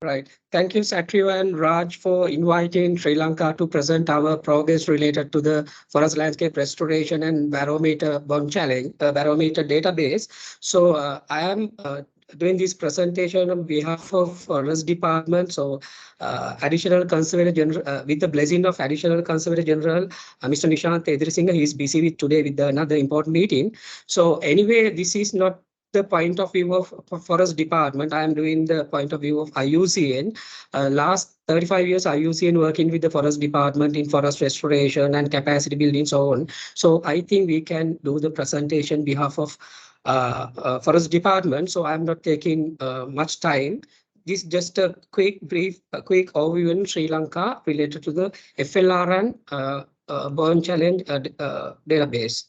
Right. Thank you, Satrio and Raj, for inviting Sri Lanka to present our progress related to the forest landscape restoration and barometer bond challenge, barometer database. So I am doing this presentation on behalf of Forest Department. So Additional Conservator General, with the blessing of Additional Conservator General, Mr. Nishant Edrisinghe, he is busy with today with another important meeting. So anyway, this is not the point of view of Forest Department. I am doing the point of view of IUCN. Last 35 years, IUCN working with the Forest Department in forest restoration and capacity building, so on. So I think we can do the presentation behalf of Forest Department. So I'm not taking much time. This is just a quick overview in Sri Lanka related to the FLR and burn challenge database.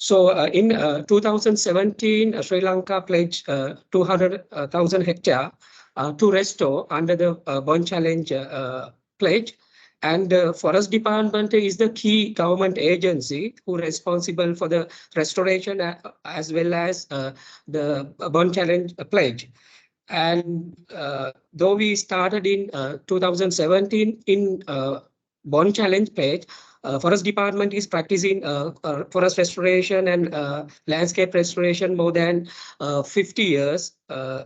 So in 2017, Sri Lanka pledged 200,000 hectares to restore under the burn challenge pledge. And Forest Department is the key government agency who is responsible for the restoration as well as the burn challenge pledge. And though we started in 2017 in burn challenge pledge, Forest Department is practicing forest restoration and landscape restoration more than 50 years.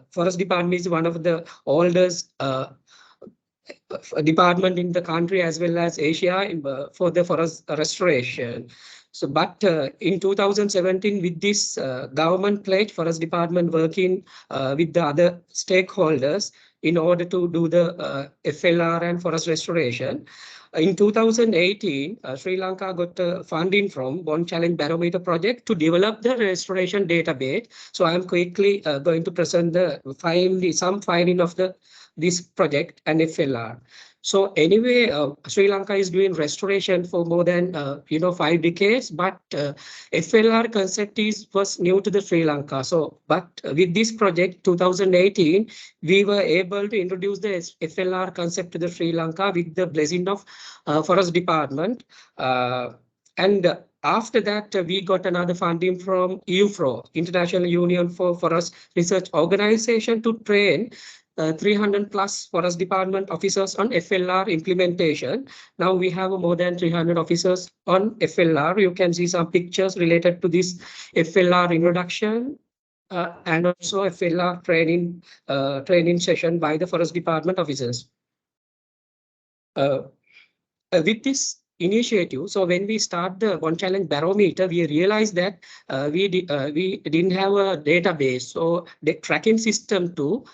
Forest Department is one of the oldest department in the country as well as Asia for the forest restoration. So, but in 2017, with this government pledge, Forest Department working with the other stakeholders in order to do the FLR and forest restoration. In 2018, Sri Lanka got funding from Burn Challenge Barometer project to develop the restoration database. So I am quickly going to present some finding of this project and FLR. So anyway, Sri Lanka is doing restoration for more than 5 decades, but FLR concept was new to the Sri Lanka. So, but with this project, 2018, we were able to introduce the FLR concept to the Sri Lanka with the blessing of Forest Department. And after that, we got another funding from IUFRO, International Union for Forest Research Organization, to train 300 plus Forest Department officers on FLR implementation. Now we have more than 300 officers on FLR. You can see some pictures related to this FLR introduction and also FLR training session by the Forest Department officers. With this initiative, so when we start the Burn Challenge Barometer, we realized that we didn't have a database, so the tracking system to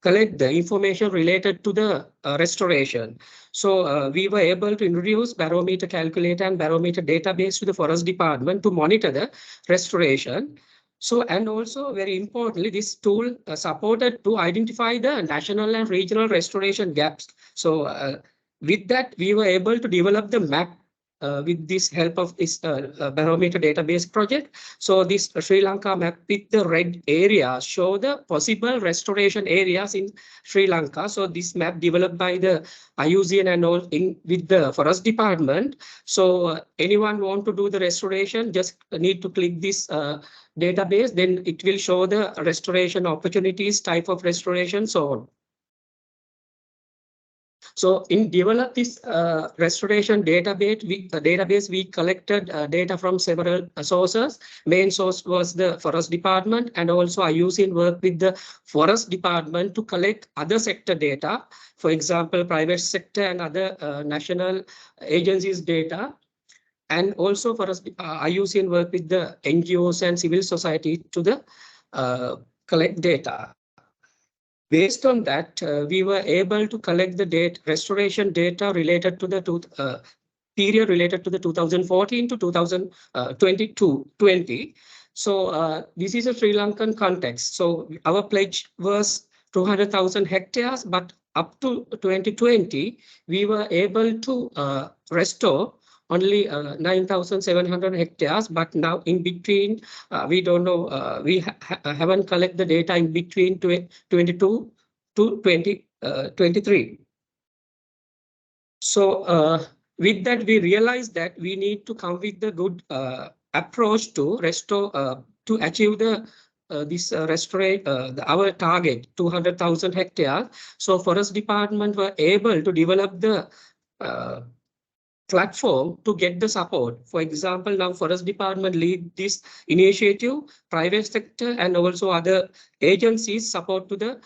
collect the information related to the restoration. So we were able to introduce barometer calculator and barometer database to the Forest Department to monitor the restoration. So, and also very importantly, this tool supported to identify the national and regional restoration gaps. So with that, we were able to develop the map with this help of this barometer database project. So this Sri Lanka map with the red areas show the possible restoration areas in Sri Lanka. So this map developed by the IUCN and all with the Forest Department. So anyone want to do the restoration, just need to click this database, then it will show the restoration opportunities, type of restoration, so on. So in develop this restoration database, we collected data from several sources. Main source was the Forest Department, and also IUCN worked with the Forest Department to collect other sector data. For example, private sector and other national agencies data. And also IUCN worked with the NGOs and civil society to collect data. Based on that, we were able to collect the restoration data related to the period related to the 2014 to 2020. So this is a Sri Lankan context. So our pledge was 200,000 hectares, but up to 2020, we were able to restore only 9,700 hectares, but now in between, we don't know, we haven't collected the data in between 22 to 2023. So with that, we realized that we need to come with the good approach to restore, to achieve the our target, 200,000 hectares. So Forest Department were able to develop the platform to get the support. For example, now Forest Department lead this initiative, private sector and also other agencies support to the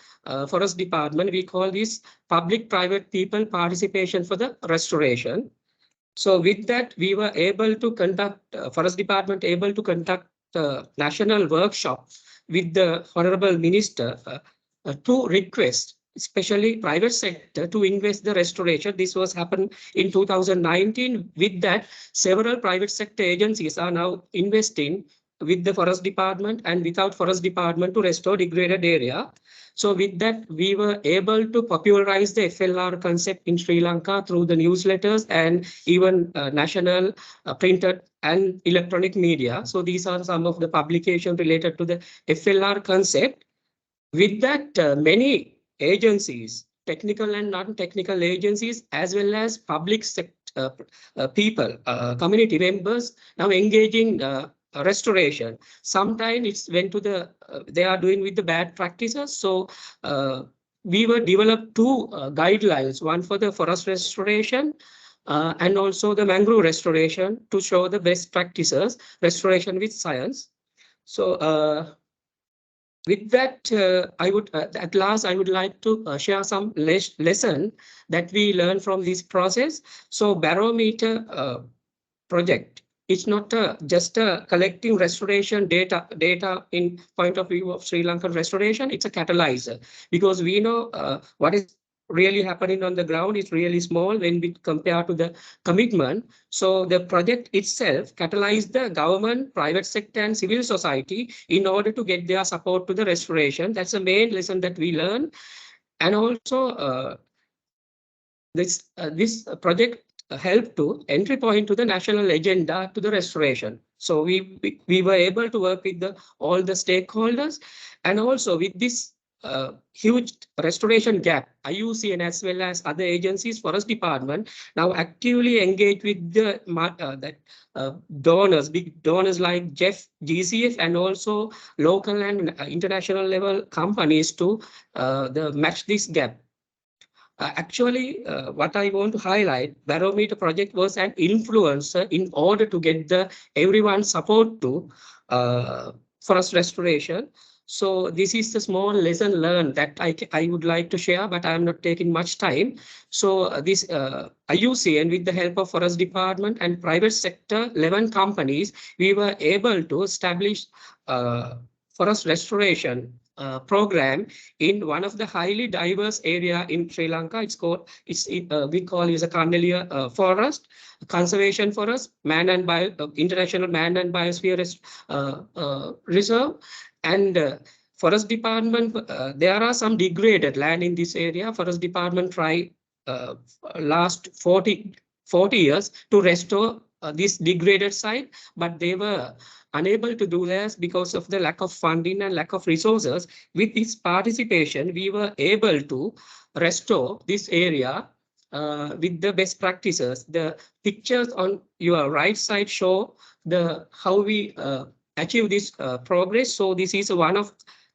Forest Department. We call this public-private people participation for the restoration. So with that, we were able to conduct, Forest Department able to conduct a national workshop with the Honorable Minister to request, especially private sector, to invest the restoration. This was happened in 2019. With that, several private sector agencies are now investing with the Forest Department and without Forest Department to restore degraded area. So with that, we were able to popularize the FLR concept in Sri Lanka through the newsletters and even national printed and electronic media. So these are some of the publications related to the FLR concept. With that, many agencies, technical and non-technical agencies, as well as public sector people, community members, now engaging restoration. Sometimes it's went to the they are doing with the bad practices. So we were developed two guidelines, one for the forest restoration and also the mangrove restoration, to show the best practices restoration with science. So with that, I would at last I would like to share some lesson that we learned from this process. So barometer project, it's not just collecting restoration data in point of view of Sri Lankan restoration. It's a catalyzer, because we know what is really happening on the ground is really small when we compare to the commitment. So the project itself catalyzed the government, private sector and civil society in order to get their support to the restoration. That's the main lesson that we learned. And also this project help to entry point to the national agenda to the restoration. So we were able to work with all the stakeholders, and also with this huge restoration gap, IUCN as well as other agencies, Forest Department now actively engage with the donors, big donors like Jeff, GCF, and also local and international level companies to match this gap. Actually, what I want to highlight, Barometer project was an influencer in order to get everyone's support to forest restoration. So this is the small lesson learned that I would like to share, but I'm not taking much time. So this IUCN, with the help of Forest Department and private sector 11 companies, we were able to establish forest restoration program in one of the highly diverse area in Sri Lanka. We call it a Carnelia forest, conservation forest, international man and biosphere reserve. And Forest Department, there are some degraded land in this area. Forest Department tried last 40 years to restore this degraded site, but they were unable to do this because of the lack of funding and lack of resources. With this participation, we were able to restore this area with the best practices. The pictures on your right side show how we achieve this progress. So this is one of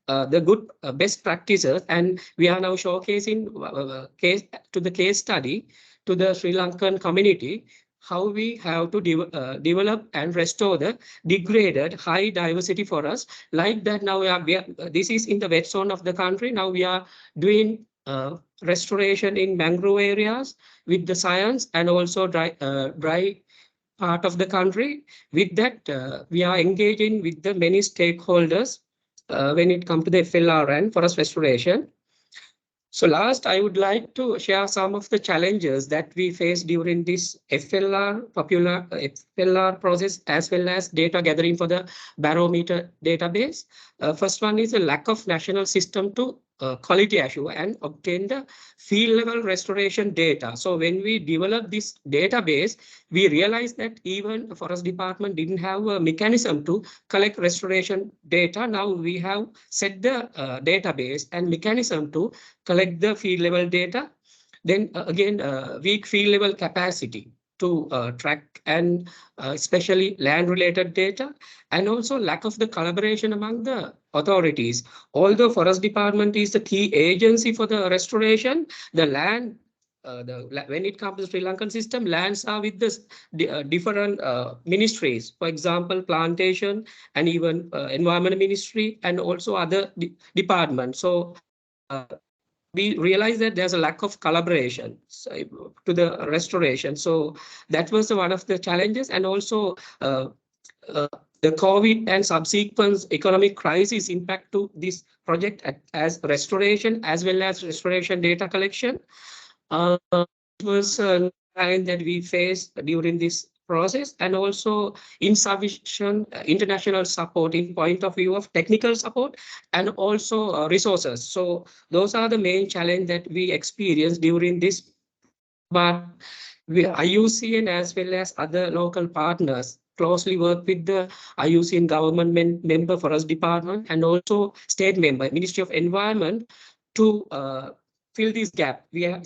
the good best practices, and we are now showcasing the case study to the Sri Lankan community, how we have to develop and restore the degraded high diversity forests. Like that, now this is in the wet zone of the country. Now we are doing restoration in mangrove areas with the science, and also dry part of the country. With that, we are engaging with the many stakeholders when it comes to the FLR and forest restoration. So last, I would like to share some of the challenges that we face during this FLR process, as well as data gathering for the barometer database. First one is a lack of national system to quality assure and obtain the field level restoration data. So when we develop this database, we realized that even the Forest Department didn't have a mechanism to collect restoration data. Now we have set the database and mechanism to collect the field level data. Then again, weak field level capacity to track and especially land related data, and also lack of the collaboration among the authorities. Although Forest Department is the key agency for the restoration, the land when it comes to Sri Lankan system, lands are with the different ministries, for example, plantation and even environment ministry and also other departments. So we realized that there's a lack of collaboration to the restoration. So that was one of the challenges, and also the COVID and subsequent economic crisis impact to this project as restoration as well as restoration data collection. It was a challenge that we faced during this process, and also insufficient international support in point of view of technical support and also resources. So those are the main challenge that we experienced during this. But IUCN as well as other local partners closely work with the IUCN government member forest department and also state member Ministry of Environment to fill this gap. We have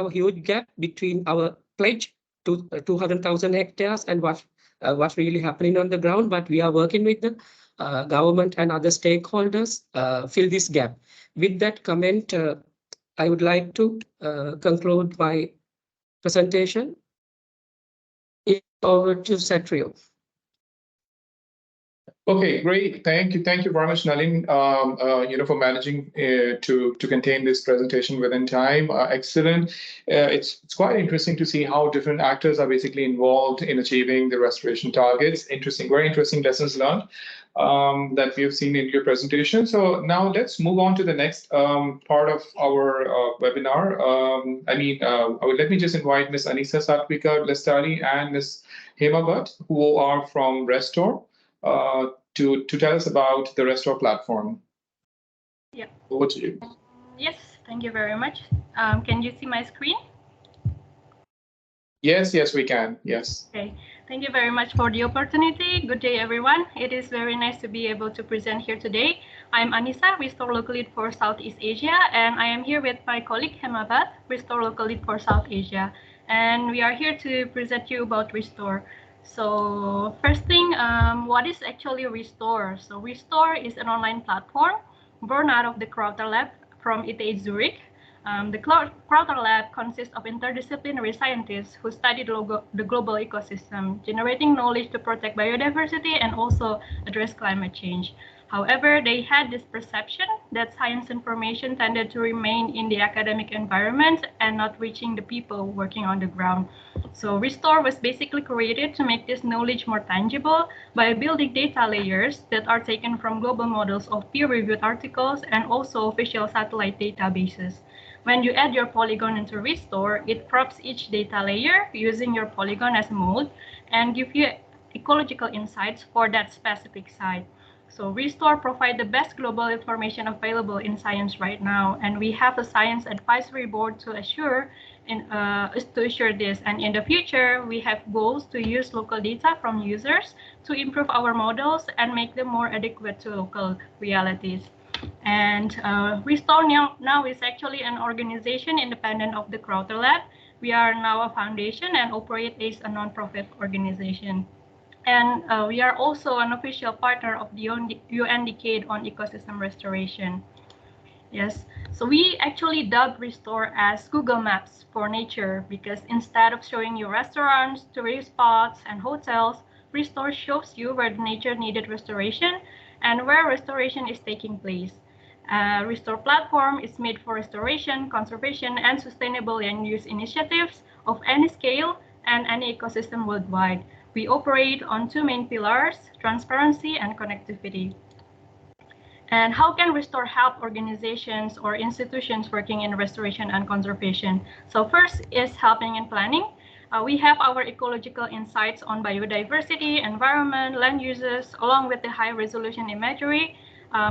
a huge gap between our pledge to 200,000 hectares and what's really happening on the ground. But we are working with the government and other stakeholders fill this gap. With that comment, I would like to conclude my presentation. It's over to Satrio. Okay, great. Thank you very much, Nalin. For managing to contain this presentation within time. Excellent. It's quite interesting to see how different actors are basically involved in achieving the restoration targets. Interesting, very interesting lessons learned that we have seen in your presentation. So now let's move on to the next part of our webinar. Let me just invite Ms. Anisa Satvika Lestari and Ms. Hema Bhatt, who are from Restor. To tell us about the Restor platform. Yeah. Over to you. Yes, thank you very much. Can you see my screen? Yes, we can. Yes. Okay. Thank you very much for the opportunity. Good day, everyone. It is very nice to be able to present here today. I'm Anisa, Restor Local Lead for Southeast Asia, and I am here with my colleague Hema Bhatt, Restor Local Lead for South Asia. And we are here to present you about Restor. So first thing, what is actually Restor? So Restor is an online platform born out of the Crowther Lab from ETH Zurich. The Crowther Lab consists of interdisciplinary scientists who study the global ecosystem, generating knowledge to protect biodiversity and also address climate change. However, they had this perception that science information tended to remain in the academic environment and not reaching the people working on the ground. So Restor was basically created to make this knowledge more tangible by building data layers that are taken from global models of peer-reviewed articles and also official satellite databases. When you add your polygon into Restor, it crops each data layer using your polygon as a mold and give you ecological insights for that specific site. So Restor provides the best global information available in science right now, and we have a science advisory board to assure this. And in the future, we have goals to use local data from users to improve our models and make them more adequate to local realities. And Restor now is actually an organization independent of the Crowther Lab. We are now a foundation and operate as a non-profit organization. And we are also an official partner of the UN Decade on Ecosystem Restoration. Yes, so we actually dub Restor as Google Maps for nature, because instead of showing you restaurants, tourist spots, and hotels, Restor shows you where the nature needed restoration and where restoration is taking place. Restor platform is made for restoration, conservation, and sustainable land use initiatives of any scale and any ecosystem worldwide. We operate on two main pillars, transparency and connectivity. And how can Restor help organizations or institutions working in restoration and conservation? So first is helping in planning. We have our ecological insights on biodiversity, environment, land uses, along with the high resolution imagery.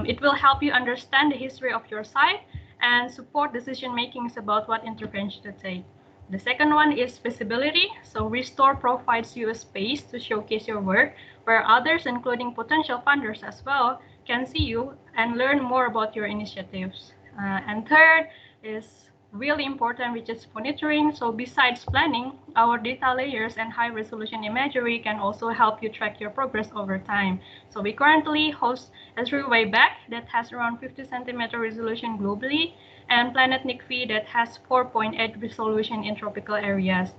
It will help you understand the history of your site and support decision makings about what intervention to take. The second one is visibility. So Restor provides you a space to showcase your work where others, including potential funders as well, can see you and learn more about your initiatives. And third is really important, which is monitoring. So besides planning, our data layers and high resolution imagery can also help you track your progress over time. So we currently host a three-way back that has around 50 centimeter resolution globally, and Planet NICFI that has 4.8 resolution in tropical areas.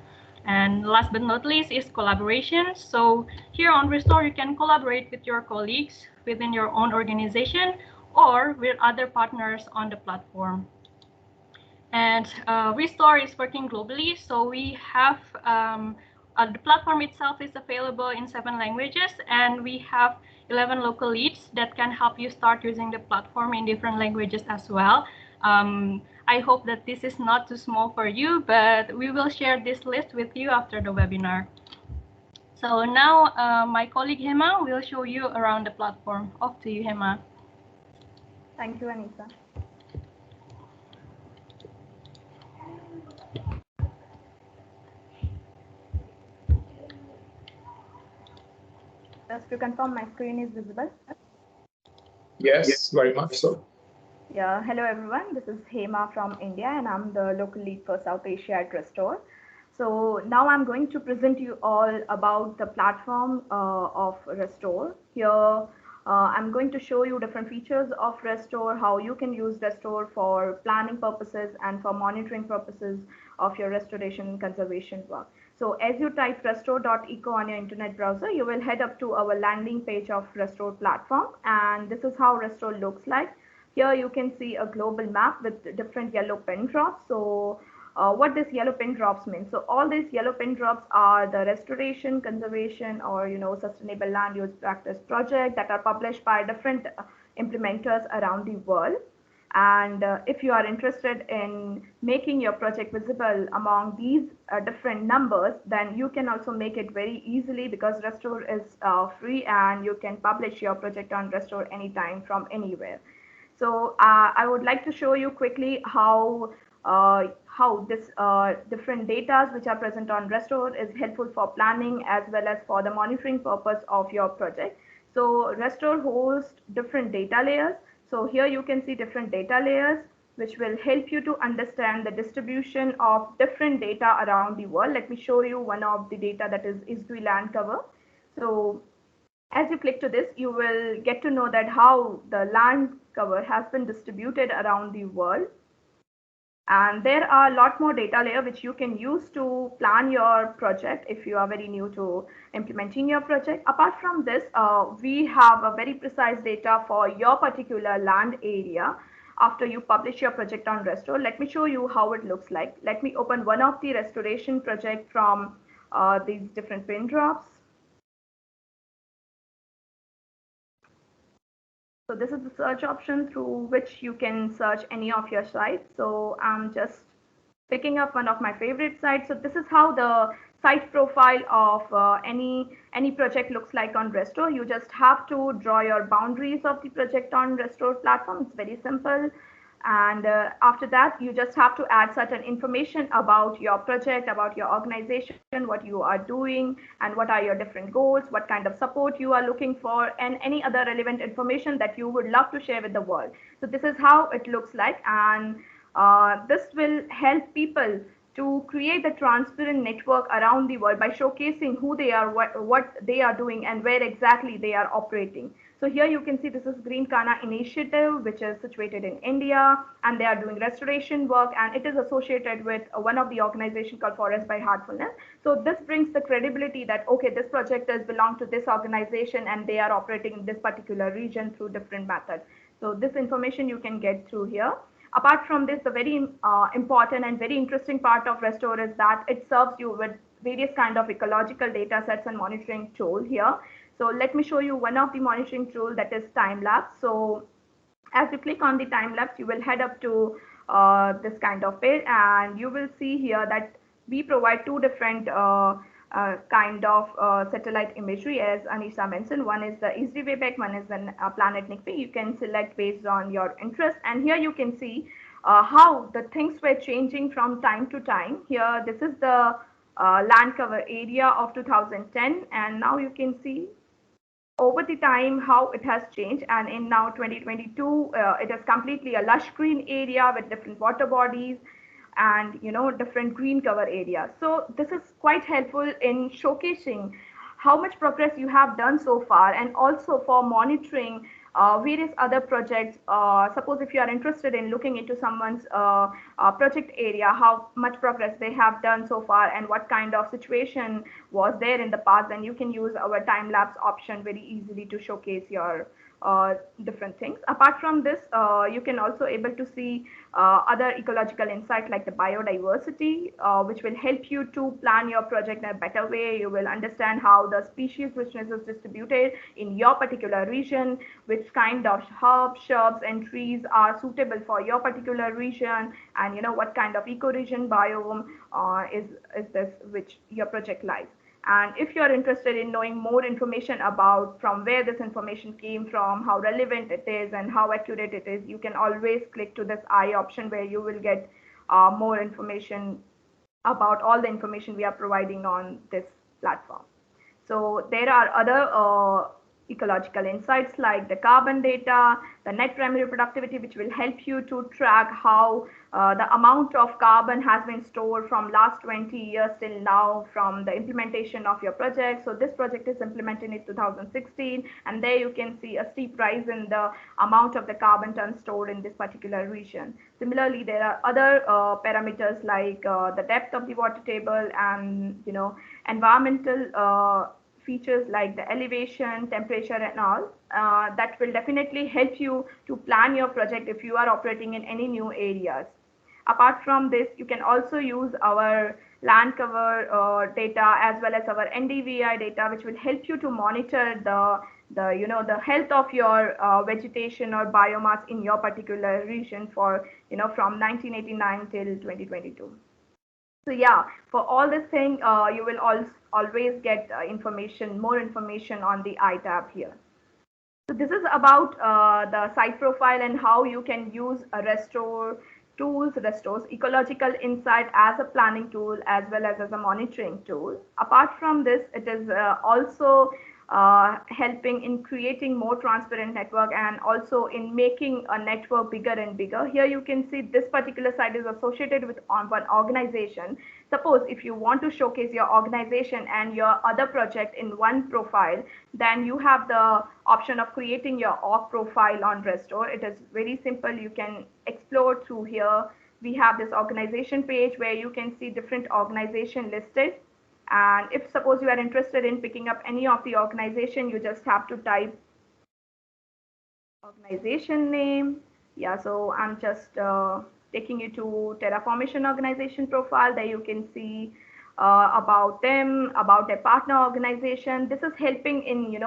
And last but not least is collaboration. So here on Restore, you can collaborate with your colleagues within your own organization or with other partners on the platform. And Restore is working globally, so we have the platform itself is available in 7 languages, and we have 11 local leads that can help you start using the platform in different languages as well. I hope that this is not too small for you, but we will share this list with you after the webinar. So now my colleague Hema will show you around the platform. Off to you, Hema. Thank you, Anissa. Just to confirm, my screen is visible. Yes, very much so. Yeah, hello everyone. This is Hema from India, and I'm the local lead for South Asia at Restore. So now I'm going to present you all about the platform of Restore. Here, I'm going to show you different features of Restore, how you can use Restore for planning purposes and for monitoring purposes of your restoration and conservation work. So as you type restore.eco on your internet browser, you will head up to our landing page of Restore platform, and this is how Restore looks like. Here you can see a global map with different yellow pin drops. So what this yellow pin drops mean? So all these yellow pin drops are the restoration, conservation, or sustainable land use practice project that are published by different implementers around the world. And if you are interested in making your project visible among these different numbers, then you can also make it very easily, because Restore is free and you can publish your project on Restore anytime from anywhere. So I would like to show you quickly how this different data which are present on Restore is helpful for planning as well as for the monitoring purpose of your project. So Restore hosts different data layers. So here you can see different data layers, which will help you to understand the distribution of different data around the world. Let me show you one of the data, that is ISDUI land cover. So as you click to this, you will get to know that how the land cover has been distributed around the world. And there are a lot more data layer which you can use to plan your project if you are very new to implementing your project. Apart from this, we have a very precise data for your particular land area after you publish your project on Restore. Let me show you how it looks like. Let me open one of the restoration project from these different pin drops. So this is the search option through which you can search any of your sites. So I'm just picking up one of my favorite sites. So this is how the site profile of any project looks like on Restore. You just have to draw your boundaries of the project on Restore platform. It's very simple. And after that, you just have to add certain information about your project, about your organization, what you are doing, and what are your different goals, what kind of support you are looking for, and any other relevant information that you would love to share with the world. So this is how it looks like. And this will help people to create a transparent network around the world by showcasing who they are, what they are doing, and where exactly they are operating. So here you can see this is Green Kana initiative, which is situated in India, and they are doing restoration work, and it is associated with one of the organizations called Forest by Heartfulness. So this brings the credibility that, okay, this project does belong to this organization and they are operating in this particular region through different methods. So this information you can get through here. Apart from this, the very important and very interesting part of Restore is that it serves you with various kind of ecological data sets and monitoring tool here. So let me show you one of the monitoring tool, that is time lapse. So as you click on the time lapse, you will head up to this kind of page, and you will see here that we provide two different kind of satellite imagery, as Anisha mentioned. One is the ISDUI Wayback, one is the Planet NICFI. You can select based on your interest, and here you can see how the things were changing from time to time. Here, this is the land cover area of 2010, and now you can see over the time how it has changed. And in now 2022, it is completely a lush green area with different water bodies. and different green cover areas. So this is quite helpful in showcasing how much progress you have done so far, and also for monitoring various other projects. Suppose if you are interested in looking into someone's project area, how much progress they have done so far and what kind of situation was there in the past, then you can use our time lapse option very easily to showcase your different things. Apart from this, you can also able to see other ecological insight like the biodiversity, which will help you to plan your project in a better way. You will understand how the species richness is distributed in your particular region, which kind of herbs, shrubs, and trees are suitable for your particular region, and what kind of ecoregion biome is this which your project lies. And if you're interested in knowing more information about from where this information came from, how relevant it is, and how accurate it is, you can always click to this I option, where you will get more information about all the information we are providing on this platform. So there are other ecological insights like the carbon data, the net primary productivity, which will help you to track how the amount of carbon has been stored from last 20 years till now from the implementation of your project. So this project is implemented in 2016, and there you can see a steep rise in the amount of the carbon tons stored in this particular region. Similarly, there are other parameters like the depth of the water table and environmental features like the elevation, temperature, and all that will definitely help you to plan your project if you are operating in any new areas. Apart from this, you can also use our land cover data as well as our NDVI data, which will help you to monitor the health of your vegetation or biomass in your particular region for from 1989 till 2022. So yeah, for all this thing, you will always get more information on the I tab here. So this is about the site profile and how you can use a Restor tools, Restor's ecological insight as a planning tool as well as a monitoring tool. Apart from this, it is also helping in creating more transparent network and also in making a network bigger and bigger. Here you can see this particular site is associated with one organization. Suppose if you want to showcase your organization and your other project in one profile, then you have the option of creating your org profile on Restor. It is very simple. You can explore through here. We have this organization page where you can see different organization listed. And if suppose you are interested in picking up any of the organization, you just have to type organization name. Yeah, so I'm just taking you to Terraformation organization profile. There you can see about them, about their partner organization. This is helping in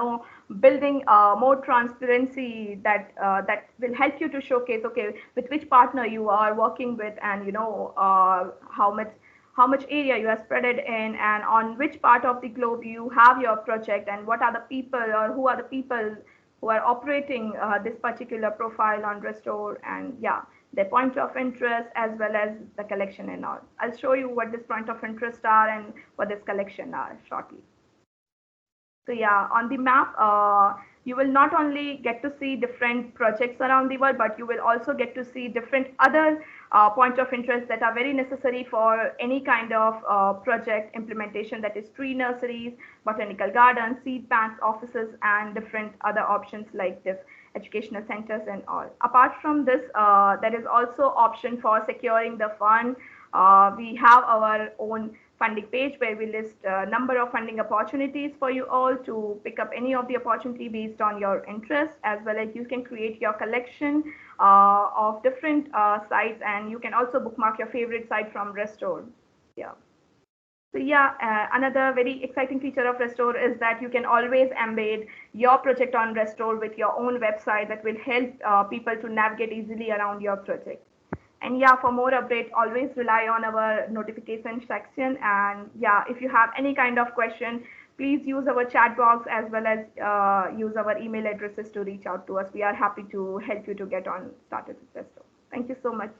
building more transparency that that will help you to showcase with which partner you are working with, and how much area you are spread it in, and on which part of the globe you have your project, and what are the people or who are the people who are operating this particular profile on Restor, and yeah, their point of interest as well as the collection and all. I'll show you what this point of interest are and what this collection are shortly. So yeah, on the map, you will not only get to see different projects around the world, but you will also get to see different other points of interest that are very necessary for any kind of project implementation, that is tree nurseries, botanical gardens, seed banks, offices, and different other options like this educational centers and all. Apart from this, there is also option for securing the fund. We have our own funding page where we list a number of funding opportunities for you all to pick up any of the opportunity based on your interest, as well as you can create your collection of different sites, and you can also bookmark your favorite site from Restor. Yeah. So yeah, another very exciting feature of Restor is that you can always embed your project on Restor with your own website that will help people to navigate easily around your project. And yeah, for more update, always rely on our notification section. And yeah, if you have any kind of question, please use our chat box as well as use our email addresses to reach out to us. We are happy to help you to get on started with Restor. Thank you so much.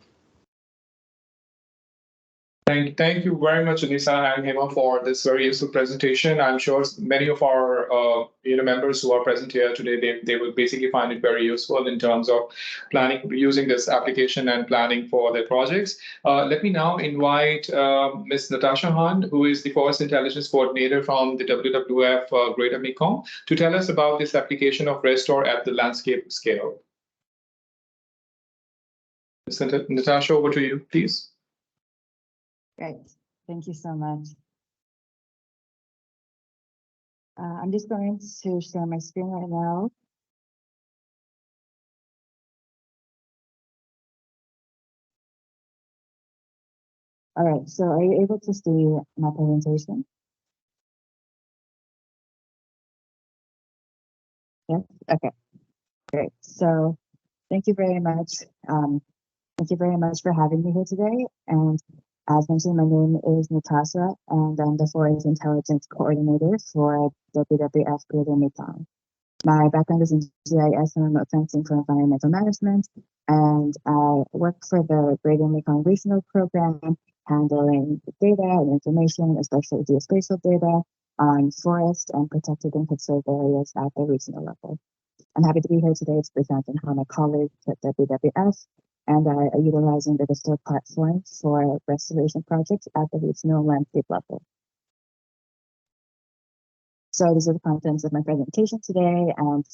Thank you very much, Anisa and Hema, for this very useful presentation. I'm sure many of our members who are present here today, they will basically find it very useful in terms of planning, using this application and planning for their projects. Let me now invite Ms. Natasha Hunt, who is the Forest Intelligence Coordinator from the WWF Greater Mekong, to tell us about this application of Restor at the landscape scale. Ms. Natasha, over to you, please. Great, thank you so much. I'm just going to share my screen right now. All right, so are you able to see my presentation? Yes, okay, great. So thank you very much. Thank you very much for having me here today. And as mentioned, my name is Natasha, and I'm the Forest Intelligence Coordinator for WWF Greater Mekong. My background is in GIS and remote sensing for environmental management, and I work for the Greater Mekong Regional Program, handling data and information, especially geospatial data, on forest and protected and conserved areas at the regional level. I'm happy to be here today to present on how my colleagues at WWF and I are utilizing the Restor platform for restoration projects at the regional landscape level. So these are the contents of my presentation today, and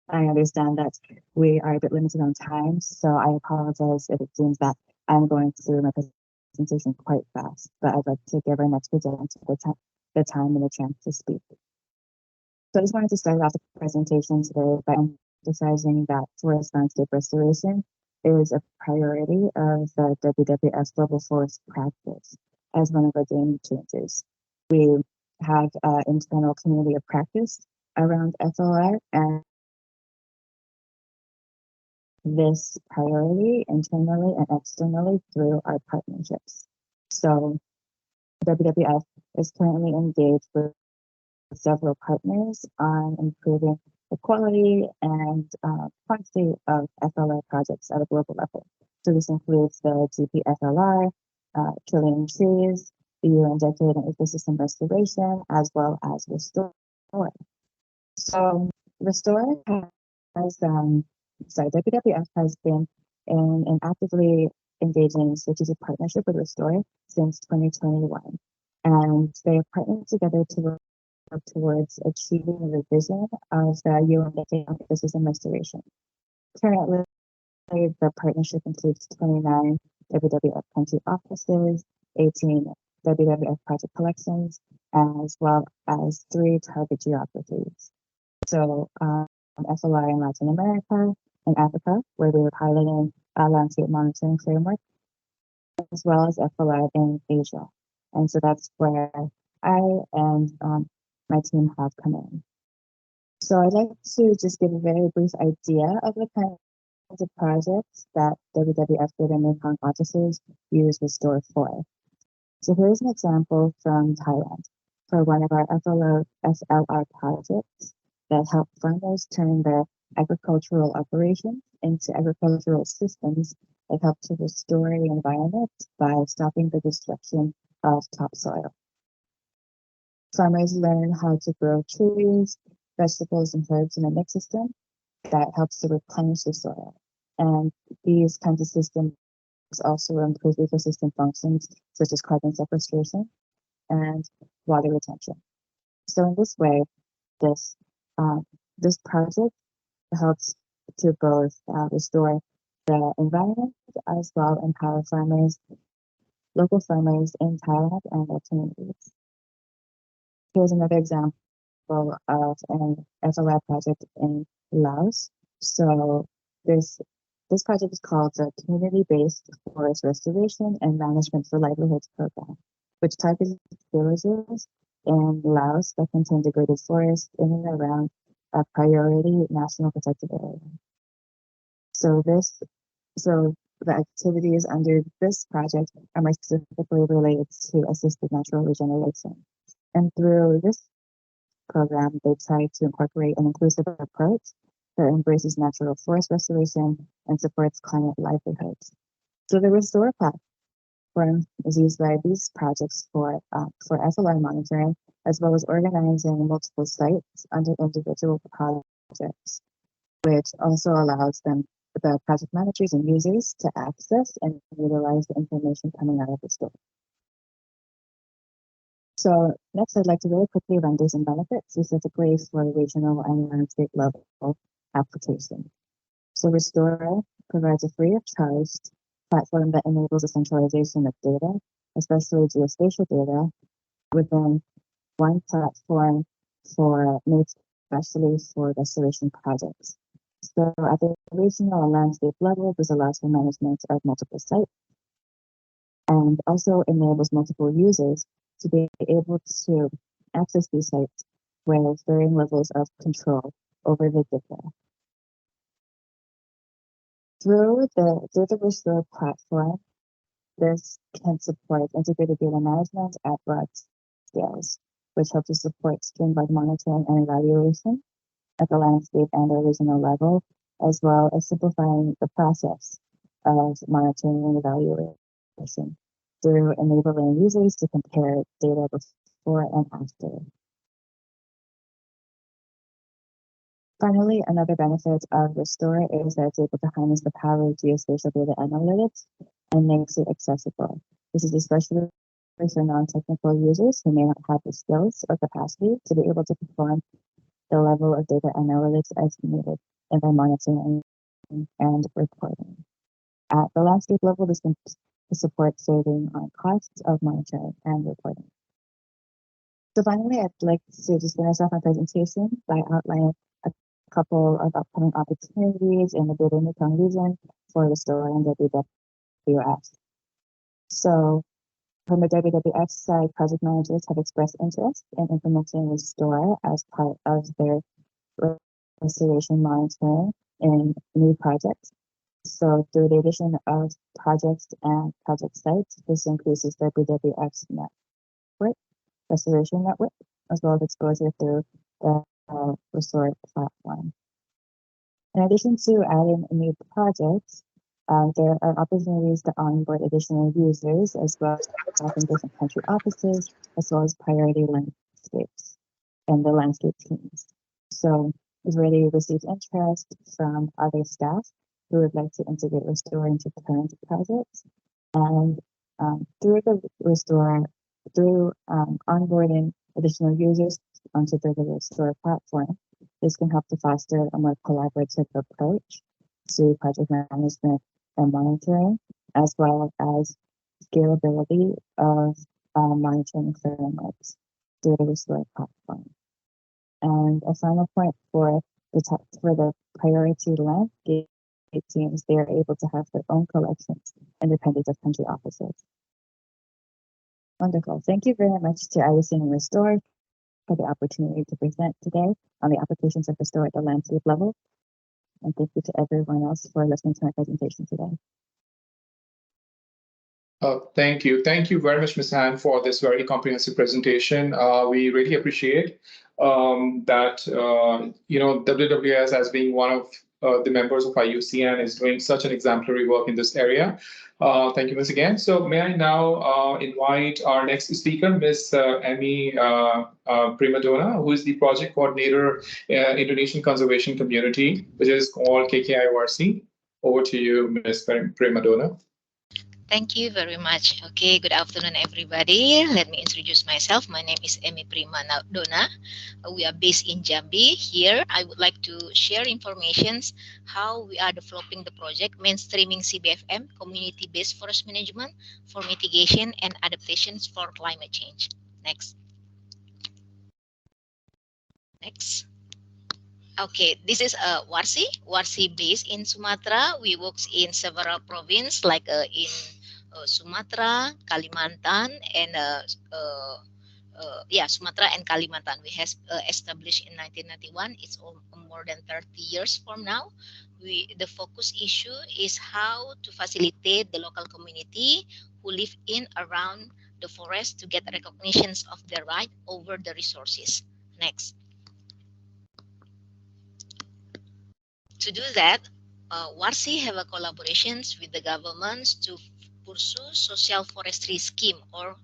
I understand that we are a bit limited on time, so I apologize if it seems that I'm going through my presentation quite fast, but I'd like to give our next presenter the time and the chance to speak. So I just wanted to start off the presentation today by emphasizing that forest landscape restoration is a priority of the WWF Global Forest Practice as one of our game changers. We have an internal community of practice around FLR, and this priority internally and externally through our partnerships. So WWF is currently engaged with several partners on improving the quality and quantity of FLR projects at a global level. So this includes the GPFLR, Killing Trees, the UN Decade and Ecosystem Restoration, as well as Restore. So Restore has, WWF has been in an actively engaging strategic partnership with Restore since 2021. And they have partnered together to work towards achieving the vision of the UN Decade on Ecosystem Restoration. Currently, the partnership includes 29 WWF country offices, 18 WWF project collections, as well as 3 target geographies. So FLR in Latin America and Africa, where we were piloting a landscape monitoring framework, as well as FLR in Asia. And so that's where I and my team have come in. So I'd like to just give a very brief idea of the kinds of projects that WWF Greater Mekong officers use Restore for. So here's an example from Thailand for one of our FLR projects that help farmers turn their agricultural operations into agricultural systems that help to restore the environment by stopping the destruction of topsoil. Farmers learn how to grow trees, vegetables, and herbs in a mix system that helps to replenish the soil. And these kinds of systems also improve ecosystem functions such as carbon sequestration and water retention. So in this way, this project helps to both restore the environment as well empower farmers, local farmers in Thailand and their communities. Here's another example of an FLR project in Laos. So this project is called the Community-Based Forest Restoration and Management for Livelihoods Program, which targets villages in Laos that contain degraded forests in and around a priority national protected area. So the activities under this project are more specifically related to assisted natural regeneration. And through this program, they try to incorporate an inclusive approach that embraces natural forest restoration and supports climate livelihoods. So the Restore platform platform is used by these projects for FLI monitoring, as well as organizing multiple sites under individual projects, which also allows the project managers and users to access and utilize the information coming out of the store. So next, I'd like to really quickly run through some benefits specifically for regional and landscape level applications. So Restore provides a free of charge platform that enables the centralization of data, especially geospatial data, within one platform made especially for restoration projects. So at the regional and landscape level, this allows for management of multiple sites and also enables multiple users to be able to access these sites with varying levels of control over the data. Through the Restore platform, this can support integrated data management at broad scales, which helps to support streamlined monitoring and evaluation at the landscape and the regional level, as well as simplifying the process of monitoring and evaluation through enabling users to compare data before and after. Finally, another benefit of Restore is that it's able to harness the power of geospatial data analytics and makes it accessible. This is especially for non-technical users who may not have the skills or capacity to be able to perform the level of data analytics as needed in their monitoring and reporting. At the landscape level, this can support saving on costs of monitoring and reporting. So finally, I'd like to just finish off my presentation by outlining a couple of upcoming opportunities in the Greater Mekong region for Restore and WWF. So from the WWF side, project managers have expressed interest in implementing Restore as part of their restoration monitoring in new projects. So through the addition of projects and project sites, this increases WWF's network, restoration network, as well as exposure through the Restore platform. In addition to adding new projects, there are opportunities to onboard additional users as well as in different country offices, as well as priority landscapes and the landscape teams. So we've already received interest from other staff who would like to integrate Restore into current projects. And through the Restore, through onboarding additional users onto the Restore platform, this can help to foster a more collaborative approach to project management and monitoring, as well as scalability of monitoring frameworks through the Restore platform. And a final point for the priority landscape teams, they are able to have their own collections independent of country offices. Wonderful. Thank you very much to IUCN and Restore for the opportunity to present today on the applications of Restore at the landscape level. And thank you to everyone else for listening to my presentation today. Thank you. Thank you very much, Ms. Han, for this very comprehensive presentation. We really appreciate that, WWS as being one of the members of IUCN is doing such an exemplary work in this area. Thank you once again. So may I now invite our next speaker, Ms. Emi Primadona, who is the project coordinator Indonesian Conservation Community, which is called KKIORC. Over to you, Ms. Primadona. Thank you very much. Okay, good afternoon, everybody. Let me introduce myself. My name is Emi Primadona. We are based in Jambi. Here, I would like to share information how we are developing the project mainstreaming CBFM, community-based forest management for mitigation and adaptations for climate change. Next. Next. Okay, this is Warsi based in Sumatra. We work in several provinces like in Sumatra, Kalimantan, and Sumatra and Kalimantan. We have established in 1991. It's more than 30 years from now. The focus issue is how to facilitate the local community who live in around the forest to get recognitions of their right over the resources. Next. To do that, WARSI have a collaborations with the governments to pursue social forestry scheme, or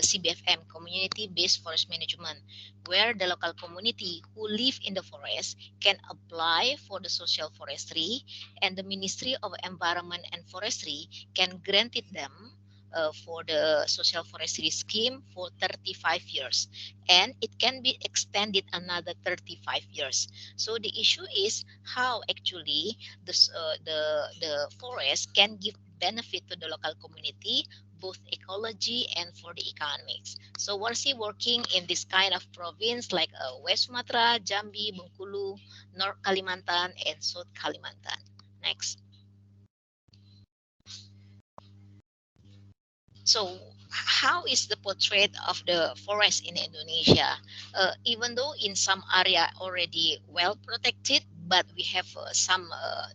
CBFM, community-based forest management, where the local community who live in the forest can apply for the social forestry, and the Ministry of Environment and Forestry can grant it them for the social forestry scheme for 35 years, and it can be extended another 35 years. So the issue is how actually the forest can give benefit to the local community, both ecology and for the economics. So Warsi working in this kind of province like West Sumatra, Jambi, Bengkulu, North Kalimantan, and South Kalimantan. Next. So how is the portrait of the forest in Indonesia? Even though in some area already well protected, but we have some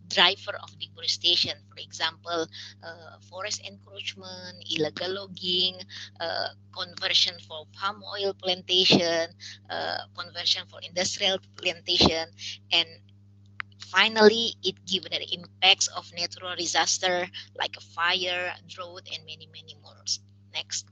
driver of deforestation. For example, forest encroachment, illegal logging, conversion for palm oil plantation, conversion for industrial plantation, and finally, it given the impacts of natural disaster like a fire, drought, and many, many more. Next.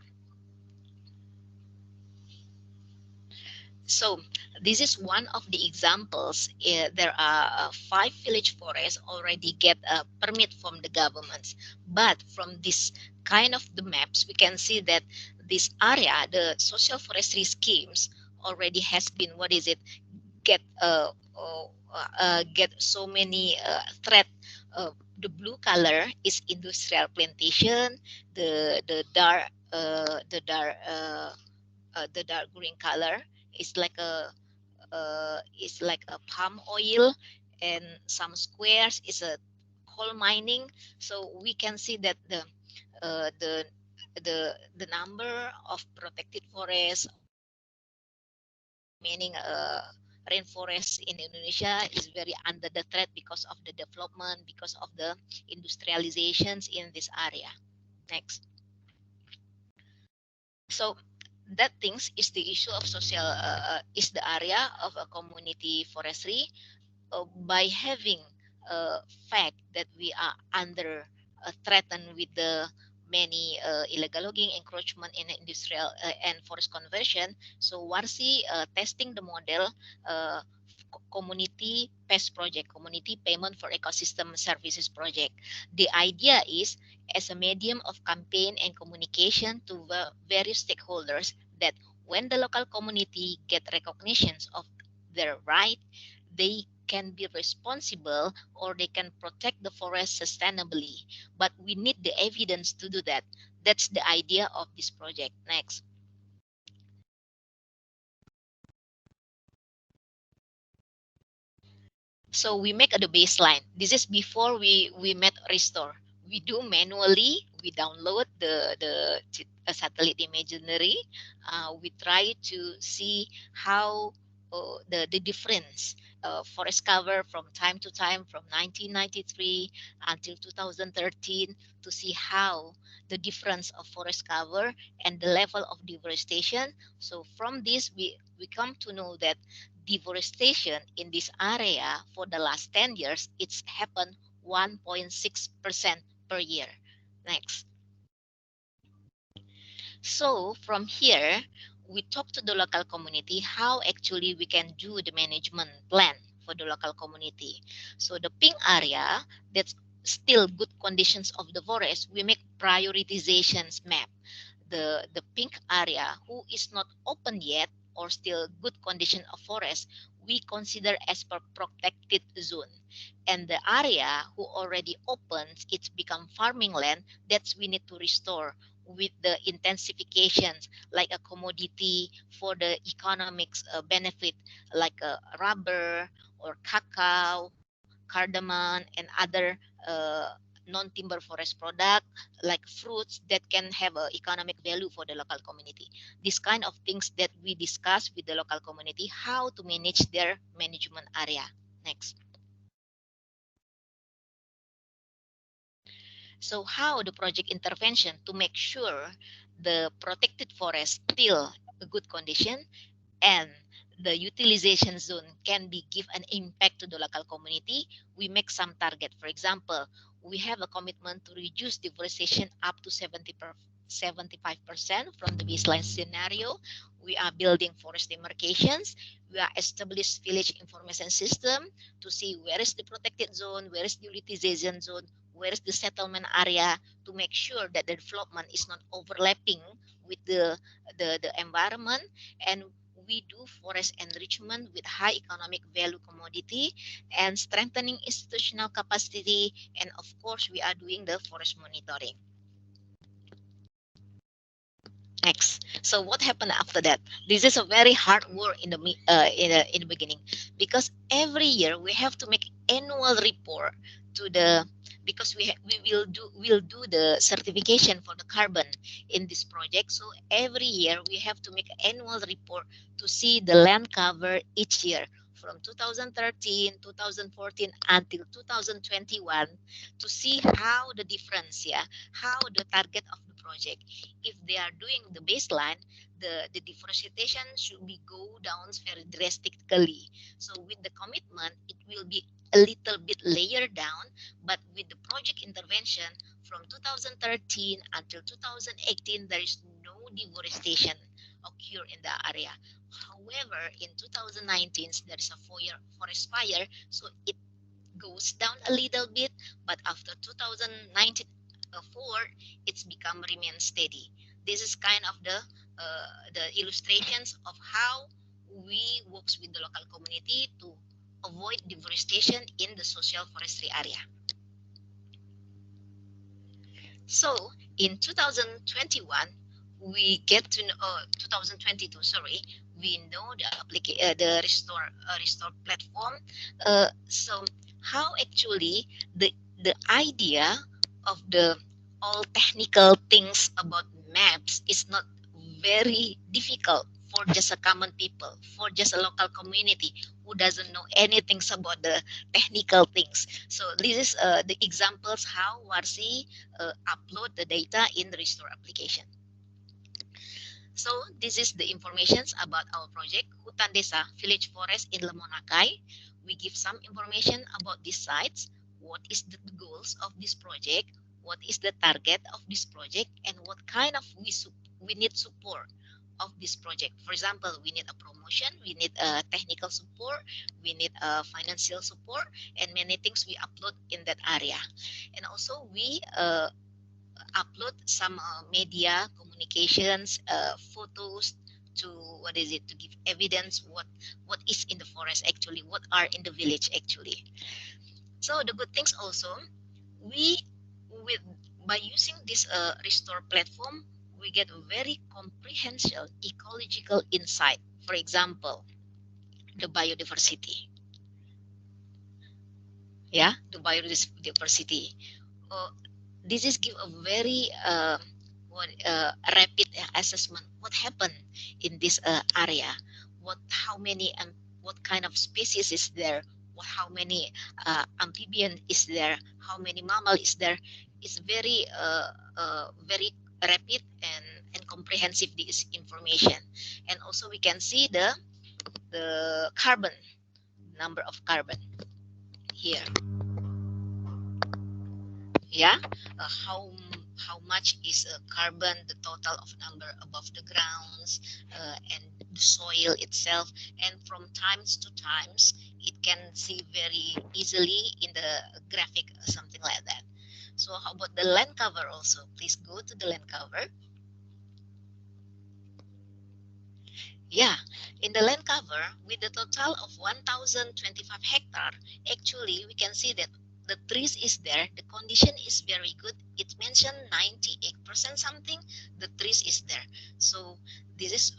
So this is one of the examples. There are 5 village forests already get a permit from the governments. But from this kind of the maps, we can see that this area, the social forestry schemes, already has been, get so many threat. The blue color is industrial plantation. The dark green color is like a palm oil, and some squares is a coal mining. So we can see that the number of protected forests, meaning rainforest in Indonesia, is very under the threat because of the development, because of the industrializations in this area. Next. So that things is the issue of social is the area of a community forestry. By having fact that we are under threatened with the many illegal logging, encroachment in industrial and forest conversion. So Warsi testing the model community PES project, community payment for ecosystem services project. The idea is as a medium of campaign and communication to various stakeholders, that when the local community get recognitions of their right, they can be responsible or they can protect the forest sustainably. But we need the evidence to do that. That's the idea of this project. Next. So we make the baseline. This is before we met Restore. We do manually. We download the satellite imagery. We try to see how the difference forest cover from time to time, from 1993 until 2013, to see how the difference of forest cover and the level of deforestation. So from this, we come to know that deforestation in this area for the last 10 years, it's happened 1.6% per year. Next. So from here, we talk to the local community how actually we can do the management plan for the local community. So the pink area, that's still good conditions of the forest, we make prioritizations map. The pink area who is not open yet or still good condition of forest, we consider as per protected zone. And the area who already opens, it's become farming land, that's we need to restore with the intensifications like a commodity for the economics benefit, like rubber or cacao, cardamom, and other non-timber forest product like fruits that can have a economic value for the local community. This kind of things that we discuss with the local community, how to manage their management area. Next. So how the project intervention to make sure the protected forest still a good condition and the utilization zone can be give an impact to the local community. We make some target. For example, we have a commitment to reduce deforestation up to 75% from the baseline scenario. We are building forest demarcations. We are established village information system to see where is the protected zone, where is the utilization zone, where is the settlement area, to make sure that the development is not overlapping with the environment. And we do forest enrichment with high economic value commodity and strengthening institutional capacity. And of course, we are doing the forest monitoring. Next. So what happened after that? This is a very hard work in the beginning, because every year we have to make annual report to the, because we will do the certification for the carbon in this project. So every year we have to make an annual report to see the land cover each year from 2013, 2014 until 2021, to see how the difference, how the target of the project. If they are doing the baseline, the deforestation should be go down very drastically. So with the commitment, it will be a little bit layered down, but with the project intervention from 2013 until 2018, there is no deforestation occur in the area. However, in 2019, there is a forest fire, so it goes down a little bit, but after 2019 forward, it's remain steady. This is kind of the illustrations of how we works with the local community to avoid deforestation in the social forestry area. So in 2021, we get to know, 2022, sorry, we know the Restore platform. So how actually the idea of the all technical things about maps is not very difficult for just a common people, for just a local community who doesn't know anything about the technical things. So this is the examples how Warsi upload the data in the Restore application. So this is the information about our project, Hutan Desa Village Forest in Lemonakai. We give some information about these sites, what is the goals of this project, what is the target of this project, and what kind of we need support of this project. For example, we need a promotion, we need a technical support, we need a financial support, and many things we upload in that area. And also we upload some media communications, photos, to to give evidence what is in the forest actually, what are in the village actually. So the good things also, by using this Restore platform, we get a very comprehensive ecological insight. For example, the biodiversity. Yeah, the biodiversity. This is give a very rapid assessment. What happened in this area? How many and what kind of species is there? How many amphibian is there? How many mammal is there? It's very very rapid and comprehensive, this information. And also we can see the carbon, number of carbon here. Yeah, how much is carbon, the total of number above the grounds, and the soil itself. And from times to times, it can see very easily in the graphic, something like that. So how about the land cover also? Please go to the land cover. Yeah, in the land cover, with the total of 1,025 hectare, actually we can see that the trees is there, the condition is very good. It mentioned 98% something, the trees is there. So this is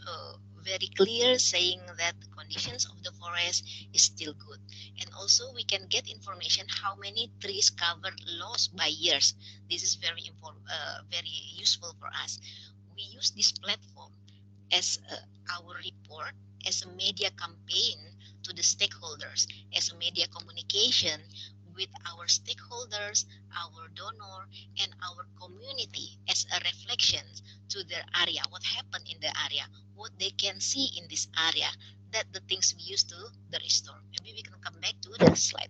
very clear saying that the conditions of the forest is still good. And also we can get information how many trees covered lost by years. This is very useful for us. We use this platform as our report, as a media campaign to the stakeholders, as a media communication with our stakeholders, our donor, and our community, as a reflection to their area, what happened in the area, what they can see in this area, that the things we use to the Restore. Maybe we can come back to the slide.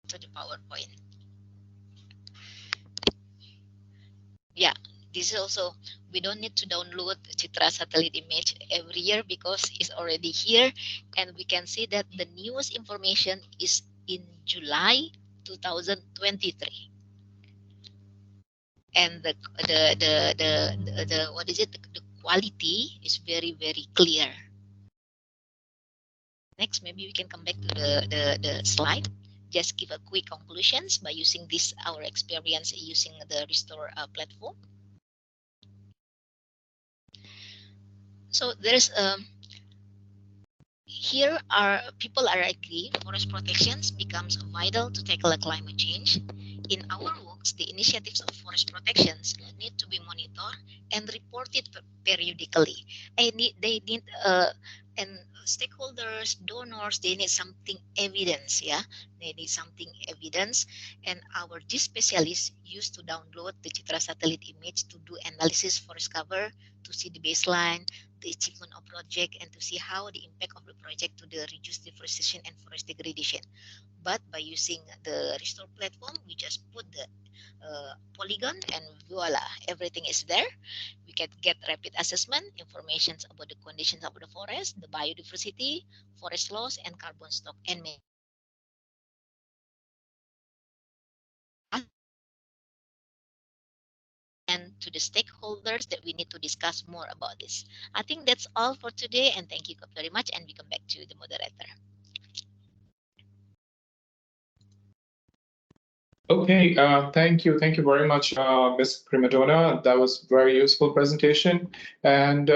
to the PowerPoint. Yeah, this is also, we don't need to download Citra satellite image every year because it's already here, and we can see that the newest information is in July 2023. And the what is it? The quality is very, very clear. Next, maybe we can come back to the slide. Just give a quick conclusions by using this, our experience using the Restore platform. So there's here are people are agree forest protections becomes vital to tackle climate change. In our works, the initiatives of forest protections need to be monitored and reported periodically. They need and stakeholders, donors, they need something evidence, yeah. They need something evidence, and our G specialists used to download the Citra satellite image to do analysis forest cover, to see the baseline, the achievement of project, and to see how the impact of the project to the reduced deforestation and forest degradation. But by using the Restore platform, we just put the polygon and voila, everything is there. We can get rapid assessment, information about the conditions of the forest, the biodiversity, forest loss, and carbon stock, and to the stakeholders that we need to discuss more about this. I think that's all for today, and thank you very much, and we come back to the moderator. Okay, thank you very much, Ms. Primadonna. That was very useful presentation. And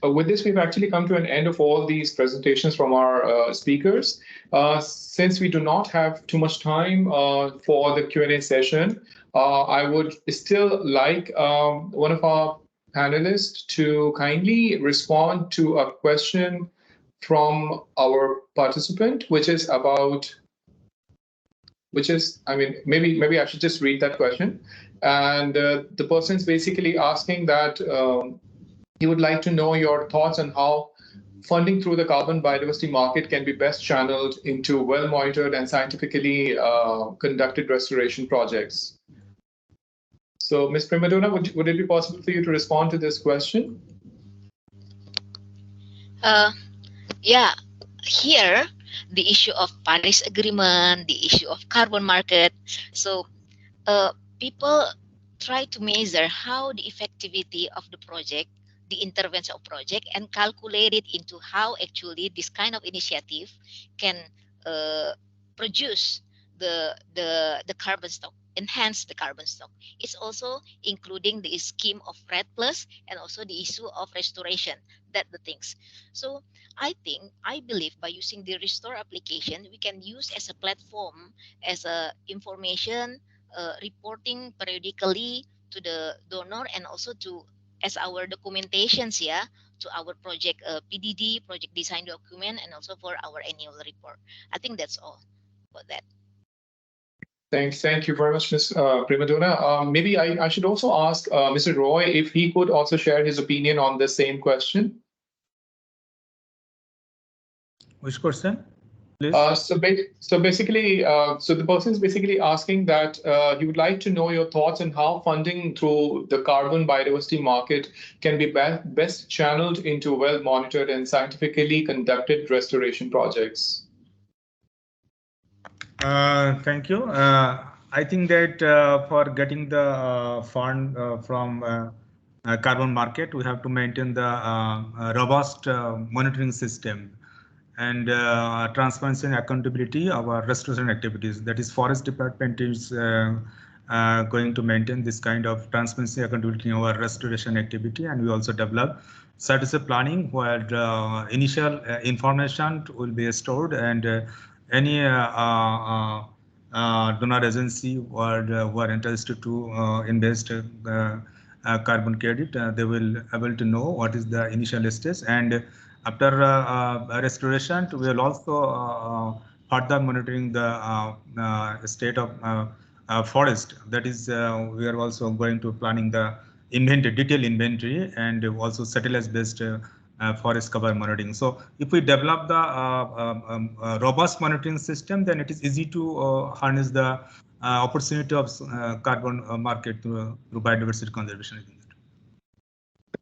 with this, we've actually come to an end of all these presentations from our speakers. Since we do not have too much time for the Q&A session, I would still like one of our panelists to kindly respond to a question from our participant, which is, I mean, maybe I should just read that question. And the person's basically asking that he would like to know your thoughts on how funding through the carbon biodiversity market can be best channeled into well-monitored and scientifically conducted restoration projects. So, Ms. Primadonna, would it be possible for you to respond to this question? Yeah, here, the issue of Paris Agreement, the issue of carbon market. So people try to measure how the effectivity of the project, the intervention of project, and calculate it into how actually this kind of initiative can produce the carbon stock, enhance the carbon stock. It's also including the scheme of RED Plus and also the issue of restoration, that the things. So I believe by using the Restore application, we can use as a platform, as a information reporting periodically to the donor, and also to as our documentations, yeah, to our project PDD, project design document, and also for our annual report. I think that's all about that. Thank you very much, Ms. Primadonna. Maybe I should also ask Mr. Roy if he could also share his opinion on the same question. Which question, please? So basically, so the person is basically asking that he would like to know your thoughts on how funding through the carbon biodiversity market can be best channeled into well-monitored and scientifically conducted restoration projects. Thank you. I think that for getting the fund from carbon market, we have to maintain the robust monitoring system and transparency and accountability of our restoration activities. That is, Forest Department is going to maintain this kind of transparency, accountability in our restoration activity, and we also develop statistical planning where the initial information will be stored, and any donor agency or who are interested to invest carbon credit, they will able to know what is the initial stage, and after restoration, we will also further monitoring the state of forest. That is, we are also going to planning the inventory, detailed inventory, and also satellite-based forest cover monitoring. So if we develop the robust monitoring system, then it is easy to harness the opportunity of carbon market through biodiversity conservation.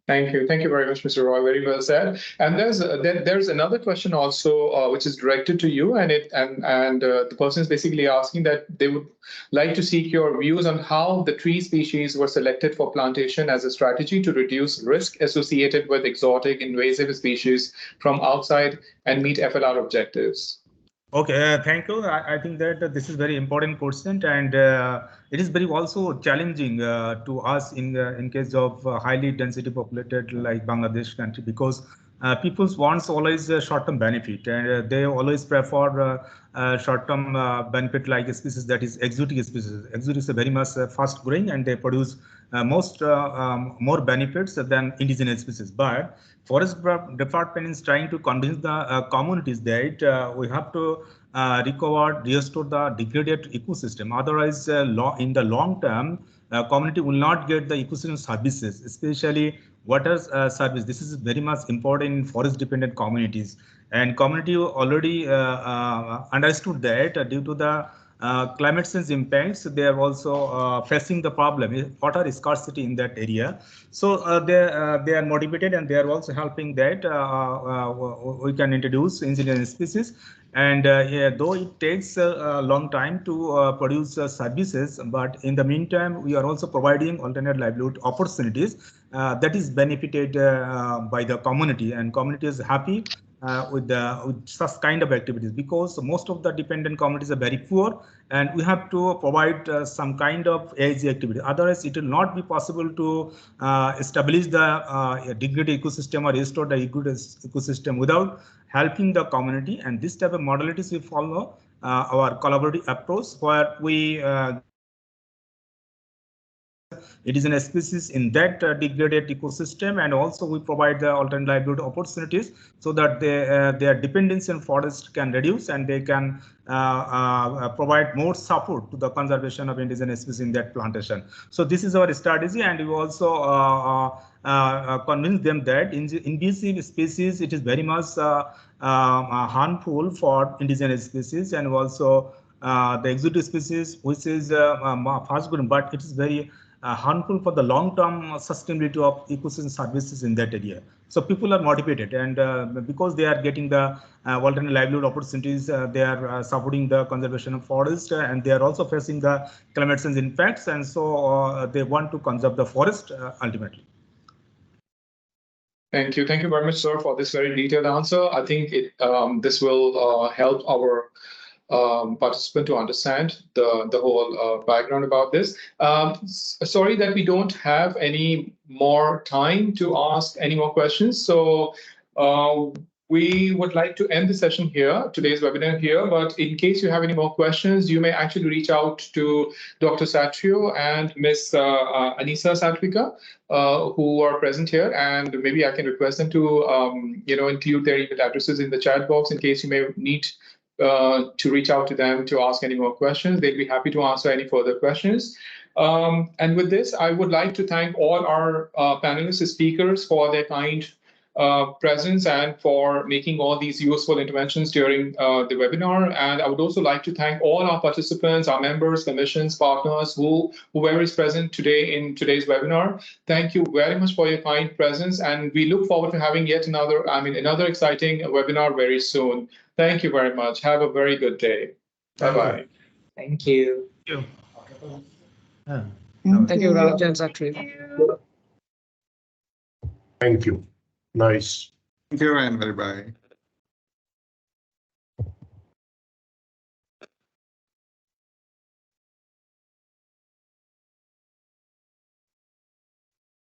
Thank you. Thank you very much, Mr. Roy. Very well said. And there's another question also, which is directed to you, and the person is basically asking that they would like to seek your views on how the tree species were selected for plantation as a strategy to reduce risk associated with exotic invasive species from outside and meet FLR objectives. Okay, thank you. I think that this is very important question, and it is very also challenging to us in case of highly density populated like Bangladesh country, because people wants always short-term benefit, and they always prefer short-term benefit like a species that is exotic species. Exotic is very much fast growing, and they produce more benefits than indigenous species. But Forest Department is trying to convince the communities that we have to restore the degraded ecosystem. Otherwise, in the long term, community will not get the ecosystem services, especially water service. This is very much important in forest-dependent communities. And community already understood that due to the climate change impacts, they are also facing the problem, water scarcity in that area. So they are motivated, and they are also helping that we can introduce indigenous species. And yeah, though it takes a long time to produce services, but in the meantime, we are also providing alternate livelihood opportunities that is benefited by the community, and community is happy with such kind of activities, because most of the dependent communities are very poor, and we have to provide some kind of AIG activity. Otherwise, it will not be possible to establish the degraded ecosystem or restore the ecosystem without helping the community. And this type of modalities we follow our collaborative approach, where we it is a species in that degraded ecosystem, and also we provide the alternate livelihood opportunities so that their dependency on forest can reduce, and they can provide more support to the conservation of indigenous species in that plantation. So this is our strategy, and we also convince them that invasive species, it is very much harmful for indigenous species, and also the exotic species, which is fast growing, but it is very harmful for the long-term sustainability of ecosystem services in that area. So people are motivated, and because they are getting the alternate livelihood opportunities, they are supporting the conservation of forest, and they are also facing the climate change impacts, and so they want to conserve the forest ultimately. Thank you. Thank you very much, sir, for this very detailed answer. I think this will help our participant to understand the whole background about this. Sorry that we don't have any more time to ask any more questions. So we would like to end the session here, today's webinar here. But in case you have any more questions, you may actually reach out to Dr. Satrio and Ms. Anisa Satvika, who are present here, and maybe I can request them to include their email addresses in the chat box in case you may need to reach out to them to ask any more questions. They'll be happy to answer any further questions. And with this, I would like to thank all our panelists and speakers for their kind presence and for making all these useful interventions during the webinar. And I would also like to thank all our participants, our members, commissions, partners, whoever is present today in today's webinar. Thank you very much for your kind presence, and we look forward to having yet another exciting webinar very soon. Thank you very much. Have a very good day. Bye-bye. Thank you. Thank you. Thank you, Raj and Satri. Thank you. Nice. Thank you and bye-bye.